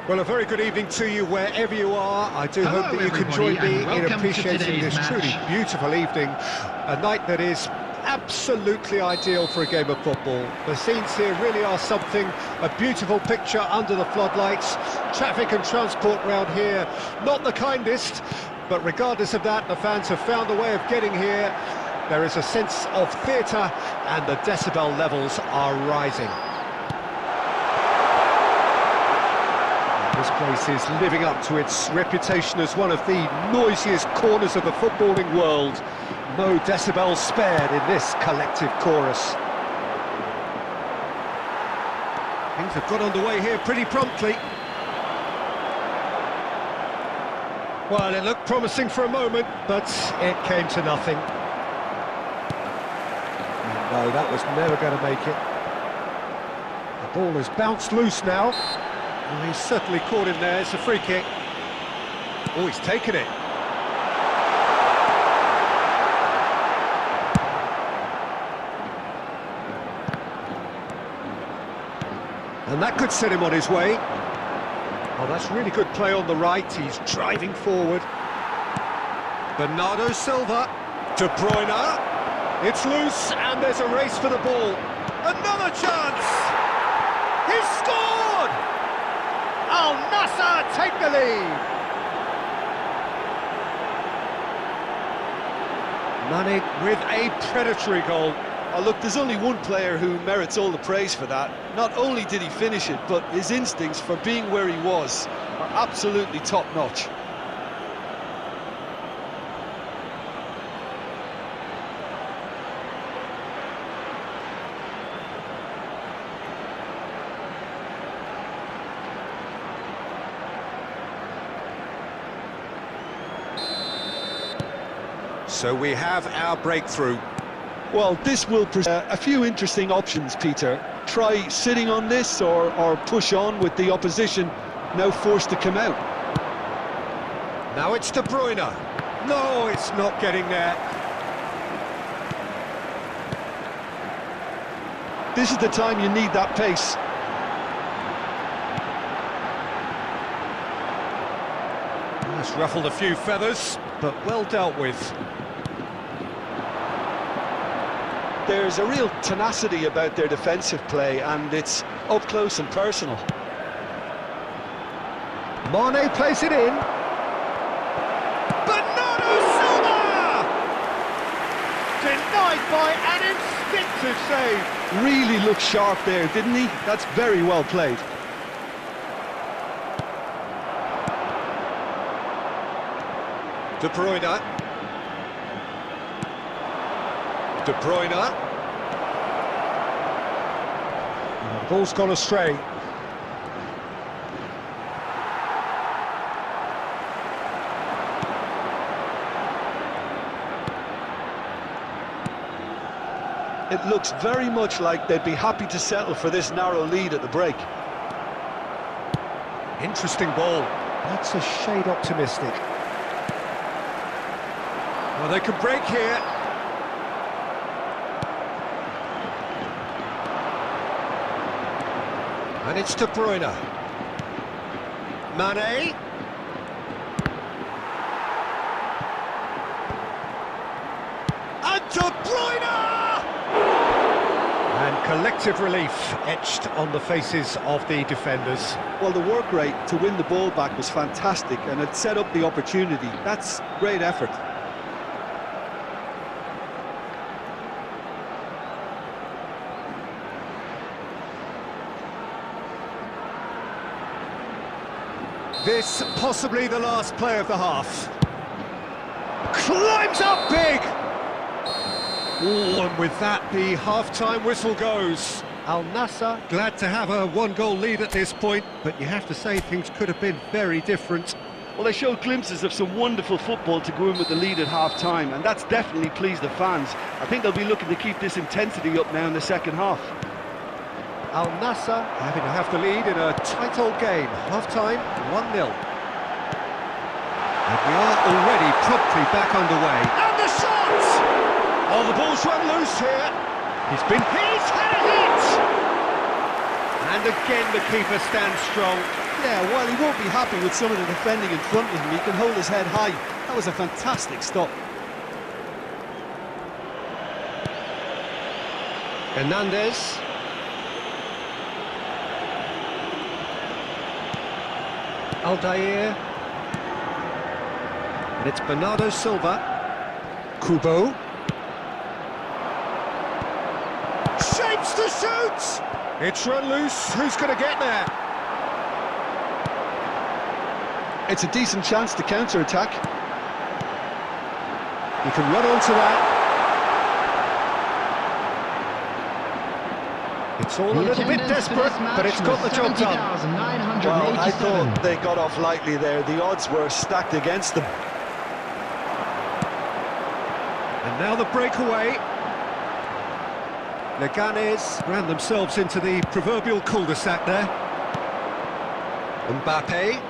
Well, a very good evening to you wherever you are. I do Hello, hope that you can join everybody, me and in welcome to appreciating today's this match. truly beautiful evening. A night that is absolutely ideal for a game of football. The scenes here really are something, a beautiful picture under the floodlights. Traffic and transport round here, not the kindest, but regardless of that, the fans have found a way of getting here. There is a sense of theatre, and the decibel levels are rising. This place is living up to its reputation as one of the noisiest corners of the footballing world. No decibels spared in this collective chorus. Things have got underway here pretty promptly. Well, it looked promising for a moment, but it came to nothing. No, that was never going to make it. The ball has bounced loose now. Well, he's certainly caught him there. It's a free kick. Oh, he's taken it. And that could set him on his way. Oh, that's really good play on the right. He's driving forward. Bernardo Silva. De Bruyne. It's loose, and there's a race for the ball. Another chance! He's scored! Al Nassr take the lead. Mane with a predatory goal. Oh, look, there's only one player who merits all the praise for that. Not only did he finish it, but his instincts for being where he was are absolutely top-notch. So we have our breakthrough. Well, this will present a few interesting options, Peter. Try sitting on this or push on with the opposition now forced to come out. Now it's De Bruyne. No, it's not getting there. This is the time you need that pace. That's ruffled a few feathers, but well dealt with. There's a real tenacity about their defensive play, and it's up close and personal. Mane plays it in. Bernardo Silva! Denied by an instinctive save. Really looked sharp there, didn't he? That's very well played. De Bruyne. De Bruyne. The ball's gone astray. It looks very much like they'd be happy to settle for this narrow lead at the break. Interesting ball. That's a shade optimistic. Well, they can break here. And it's De Bruyne. Mane. And De Bruyne! And collective relief etched on the faces of the defenders. Well, the work rate to win the ball back was fantastic, and it set up the opportunity. That's great effort. This possibly the last play of the half. Climbs up big! Oh, and with that, the half-time whistle goes. Al Nassr glad to have a one-goal lead at this point, but you have to say things could have been very different. Well, they showed glimpses of some wonderful football to go in with the lead at half-time, and that's definitely pleased the fans. I think they'll be looking to keep this intensity up now in the second half. Al Nassr having to have the lead in a tight old game. Half-time, 1-0. And we are already promptly back underway. And the shot! Oh, the ball's run loose here. He's had a hit! And again the keeper stands strong. Yeah, well, he won't be happy with some of the defending in front of him. He can hold his head high. That was a fantastic stop. Hernandez. Aldair. And it's Bernardo Silva. Kubo. Shapes to shoot! It's run loose. Who's going to get there? It's a decent chance to counter-attack. You can run onto that. It's all a little bit desperate, but it's got the job done. Well, I thought they got off lightly there. The odds were stacked against them. And now the breakaway. Leganes ran themselves into the proverbial cul-de-sac there. Mbappe.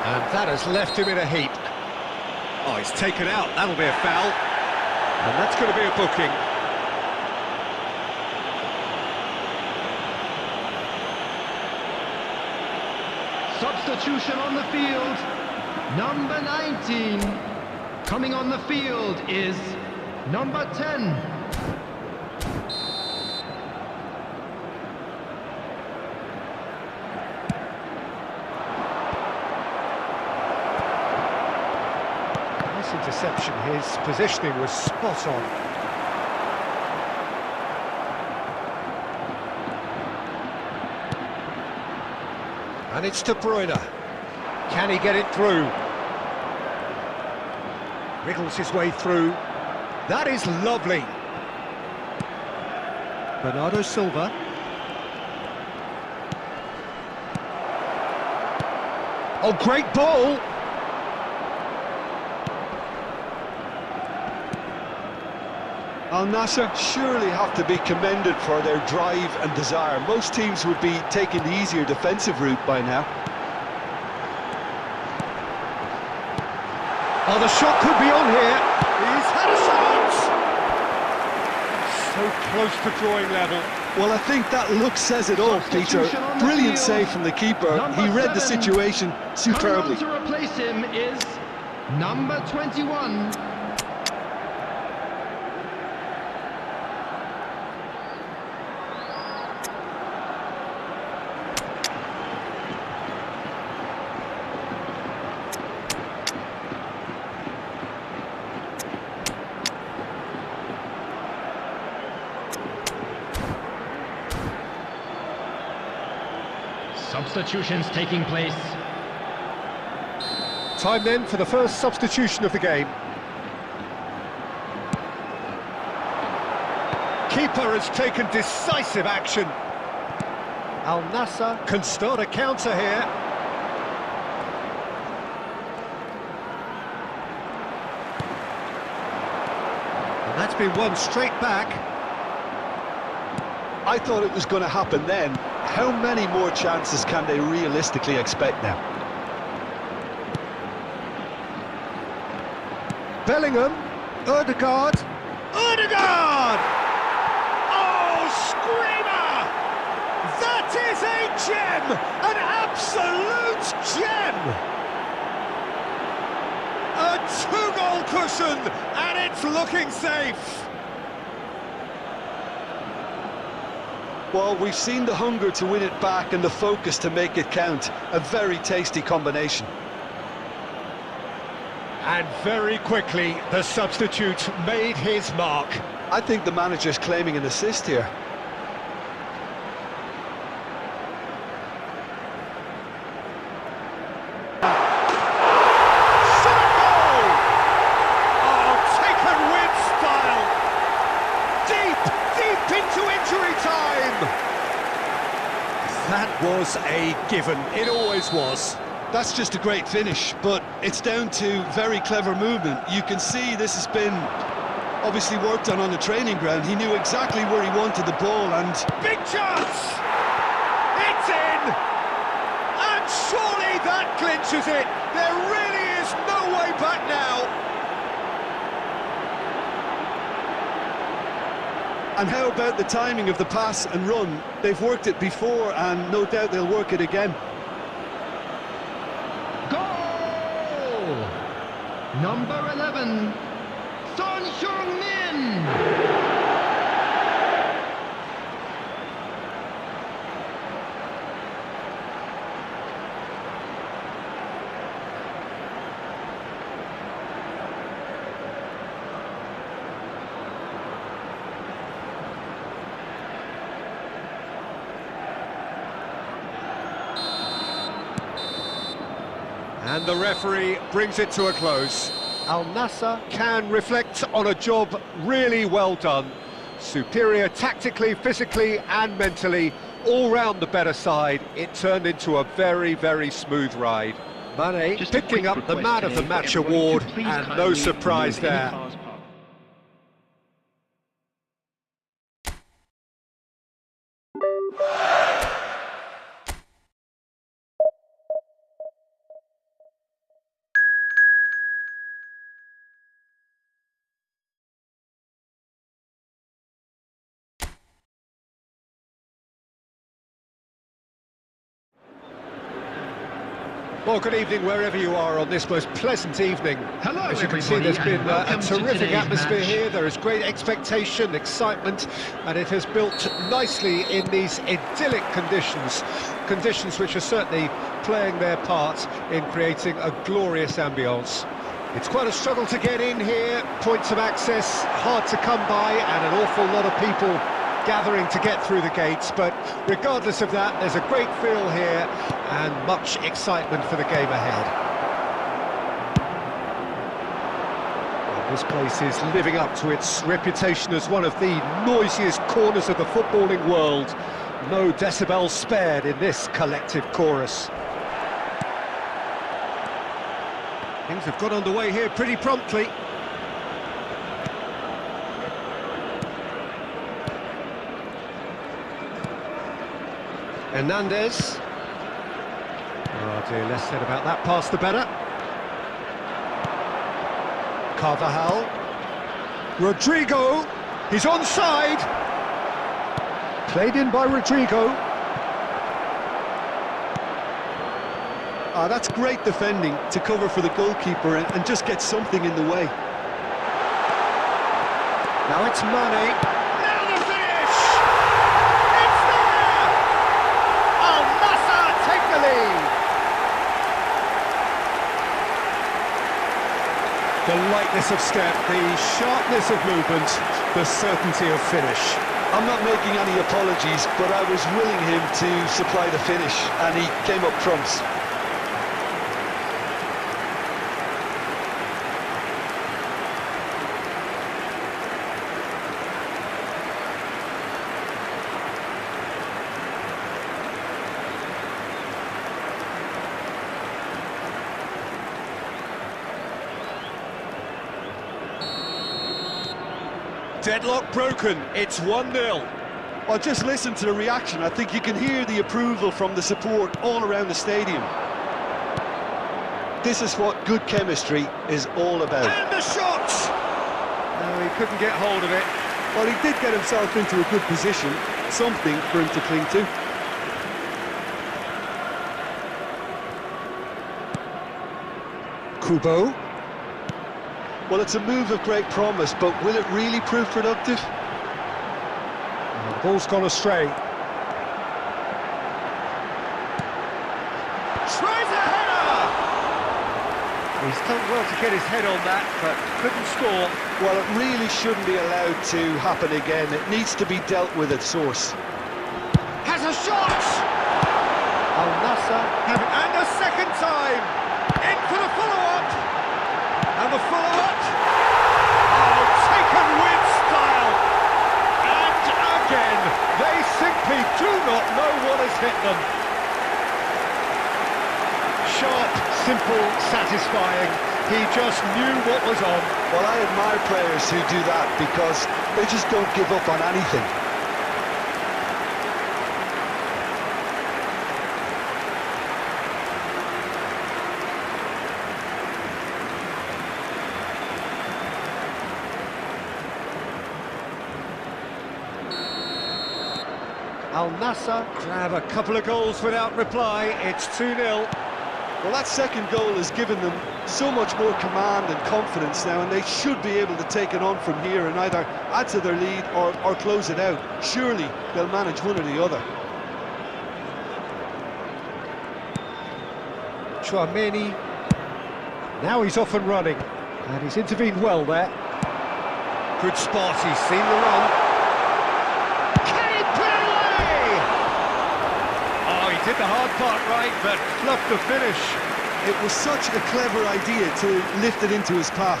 And that has left him in a heap. Oh, he's taken out. That'll be a foul. And that's going to be a booking. Substitution on the field. Number 19. Coming on the field is number 10. Nice interception. His positioning was spot on. And it's De Bruyne. Can he get it through? Wriggles his way through. That is lovely. Bernardo Silva. Oh, great ball! Al Nassr surely have to be commended for their drive and desire. Most teams would be taking the easier defensive route by now. Oh, the shot could be on here. He's had a shot! So close to drawing level. Well, I think that look says it all, Peter. Brilliant save from the keeper. He read the situation superbly. Coming on to replace him is number 21. Substitutions taking place. Time then for the first substitution of the game. Keeper has taken decisive action. Al Nassr can start a counter here. And that's been won straight back. I thought it was going to happen then. How many more chances can they realistically expect now? Bellingham, Ødegaard, Ødegaard! Oh, screamer! That is a gem! An absolute gem! A two-goal cushion, and it's looking safe! Well, we've seen the hunger to win it back and the focus to make it count. A very tasty combination. And very quickly, the substitute made his mark. I think the manager's claiming an assist here. That was a given. It always was. That's just a great finish, but it's down to very clever movement. You can see this has been obviously worked on the training ground. He knew exactly where he wanted the ball and... Big chance! It's in! And surely that clinches it! There really is no way back now! And how about the timing of the pass and run? They've worked it before and no doubt they'll work it again. Goal! Number 11, Son Heung-min! And the referee brings it to a close. Al Nassr can reflect on a job really well done. Superior tactically, physically and mentally, all round the better side. It turned into a very, very smooth ride. Mane picking up the Man of the Match award, and no surprise there. Well, good evening wherever you are on this most pleasant evening. Hello, as you can see, there's been a terrific atmosphere match. here. There is great expectation, excitement, and it has built nicely in these idyllic conditions. Conditions which are certainly playing their part in creating a glorious ambience. It's quite a struggle to get in here. Points of access hard to come by, and an awful lot of people gathering to get through the gates, but regardless of that, there's a great feel here and much excitement for the game ahead. Well, this place is living up to its reputation as one of the noisiest corners of the footballing world. No decibels spared in this collective chorus. Things have got underway here pretty promptly. Hernandez. Oh dear, less said about that pass the better. Carvajal. Rodrigo. He's onside. Played in by Rodrigo. That's great defending to cover for the goalkeeper and just get something in the way. Now it's Mane. Now the finish! It's there! Al Nassr take the lead. The lightness of step, the sharpness of movement, the certainty of finish. I'm not making any apologies, but I was willing him to supply the finish, and he came up trumps. Deadlock broken, it's 1-0. Well, just listen to the reaction. I think you can hear the approval from the support all around the stadium. This is what good chemistry is all about. And the shot! No, he couldn't get hold of it. Well, he did get himself into a good position, something for him to cling to. Kubo. Well, it's a move of great promise, but will it really prove productive? The ball's gone astray. Tries a header! He's done well to get his head on that, but couldn't score. Well, it really shouldn't be allowed to happen again. It needs to be dealt with at source. Has a shot! Al Nassr, and a second time! In for the follow-up! And the follow-up! Oh, taken with style! And again, they simply do not know what has hit them. Sharp, simple, satisfying. He just knew what was on. Well, I admire players who do that because they just don't give up on anything. Al Nassr grab a couple of goals without reply. It's 2-0. Well, that second goal has given them so much more command and confidence now, and they should be able to take it on from here and either add to their lead or close it out. Surely they'll manage one or the other. Chouameni. Now he's off and running. And he's intervened well there. Good spot, he's seen the run. Did the hard part right, but fluffed the finish. It was such a clever idea to lift it into his path.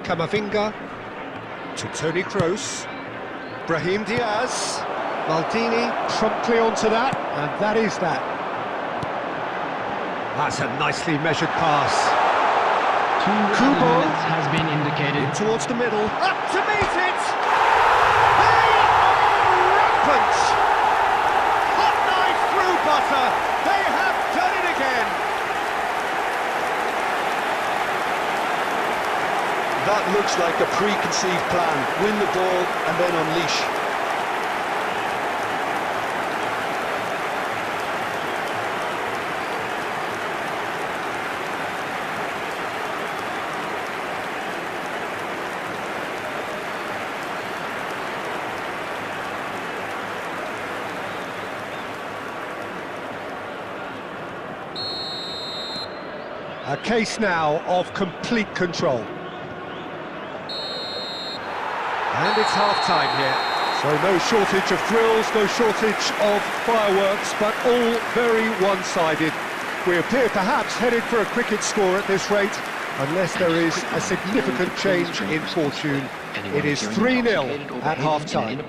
Camavinga to Toni Kroos. Brahim Diaz. Maldini promptly onto that, and that is that. That's a nicely measured pass. Kubo has been indicated. In towards the middle, up to meet it! They are rampant! Hot knife through butter, they have done it again! That looks like a preconceived plan. Win the ball and then unleash. A case now of complete control. And it's half-time here. So no shortage of thrills, no shortage of fireworks, but all very one-sided. We appear perhaps headed for a cricket score at this rate, unless there is a significant change in fortune. It is 3-0 at half-time.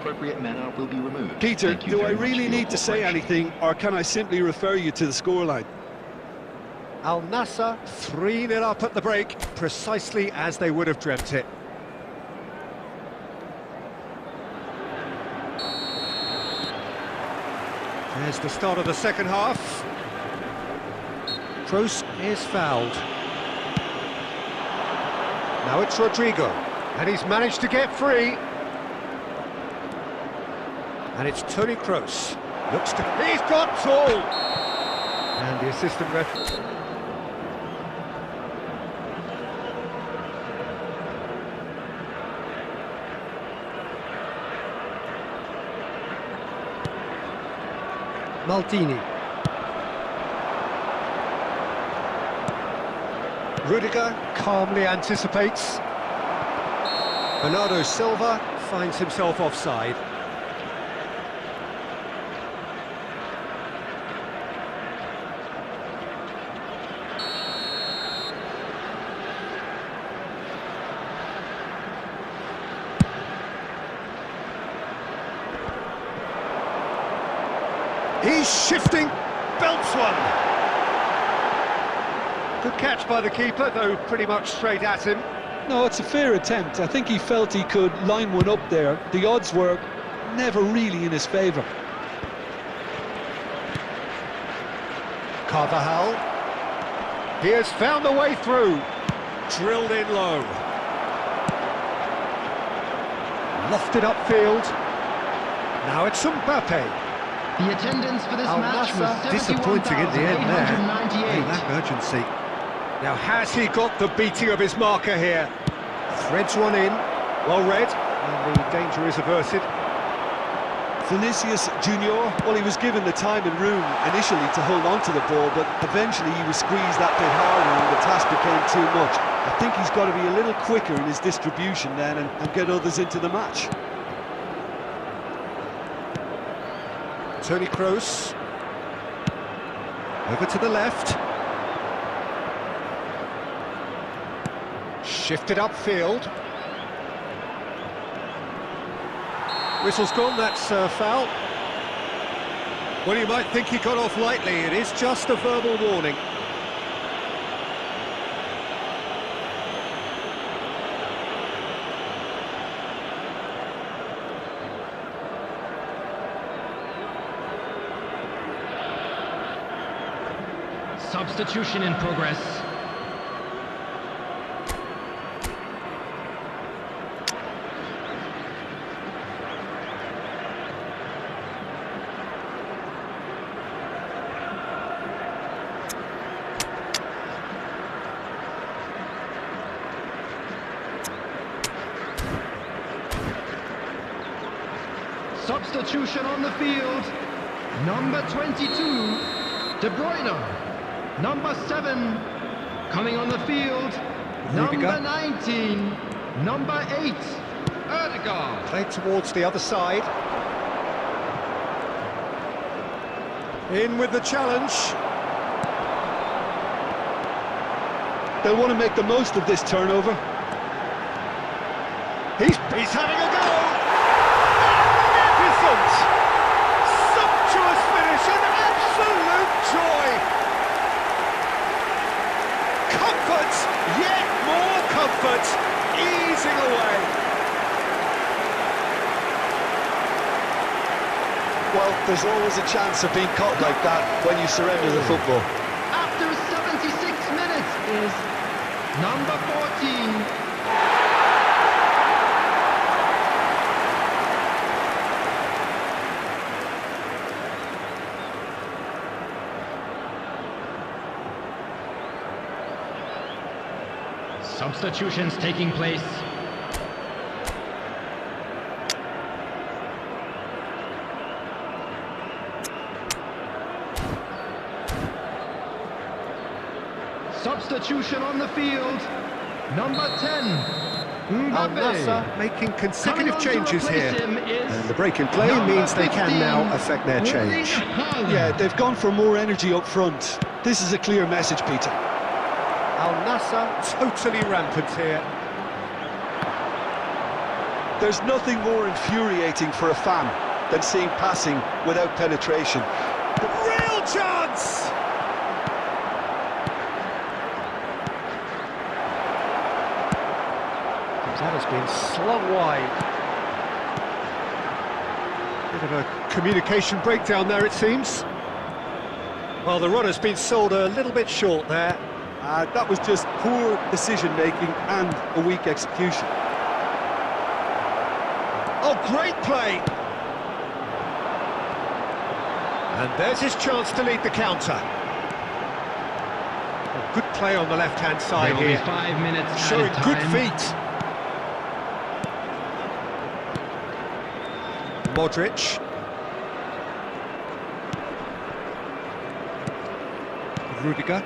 Peter, do I really need to say anything, or can I simply refer you to the scoreline? Al Nassr 3-0 up at the break, precisely as they would have dreamt it. There's the start of the second half. Kroos is fouled. Now it's Rodrigo, and he's managed to get free. And it's Toni Kroos. Looks to... He's got tall! And the assistant referee... Maldini. Rudiger calmly anticipates. Bernardo Silva finds himself offside. He's shifting, belts one. Good catch by the keeper, though pretty much straight at him. No, it's a fair attempt. I think he felt he could line one up there. The odds were never really in his favour. Carvajal. He has found the way through. Drilled in low. Lofted upfield. Now it's Mbappe. The attendance for this Al match was Nassr disappointing in the end there. Hey, lack urgency. Now has he got the beating of his marker here? Threads one in, well read, and the danger is averted. Vinicius Junior, well, he was given the time and room initially to hold on to the ball, but eventually he was squeezed that bit harder and the task became too much. I think he's got to be a little quicker in his distribution then and get others into the match. Toni Kroos. Over to the left. Shifted upfield. Whistle's gone, that's a foul. Well, you might think he got off lightly, it is just a verbal warning. Substitution in progress. Substitution on the field. Number 22, De Bruyne. Number 7, coming on the field, Rudiger. number 19, number 8, Odegaard. Played towards the other side. In with the challenge. They'll want to make the most of this turnover. He's having a go! Magnificent! Sumptuous finish, an absolute joy! Comfort, yet more comfort, easing away. Well, there's always a chance of being caught like that when you surrender the football. After 76 minutes is number 14. Substitutions taking place. Substitution on the field. Number 10, Al Mbappe. Nassr making consecutive Coming on to changes replace here. him is And the break in play number means they can 15, now affect their Erling change. Haaland. Yeah, they've gone for more energy up front. This is a clear message, Peter. Al Nassr totally rampant here. There's nothing more infuriating for a fan than seeing passing without penetration. Real chance! That has been slung wide. Bit of a communication breakdown there, it seems. Well, the run has been sold a little bit short there. That was just poor decision-making and a weak execution. Oh, great play! And there's his chance to lead the counter. A good play on the left-hand side There will be here. 5 minutes Showing added good time. feet. Modric. Rudiger.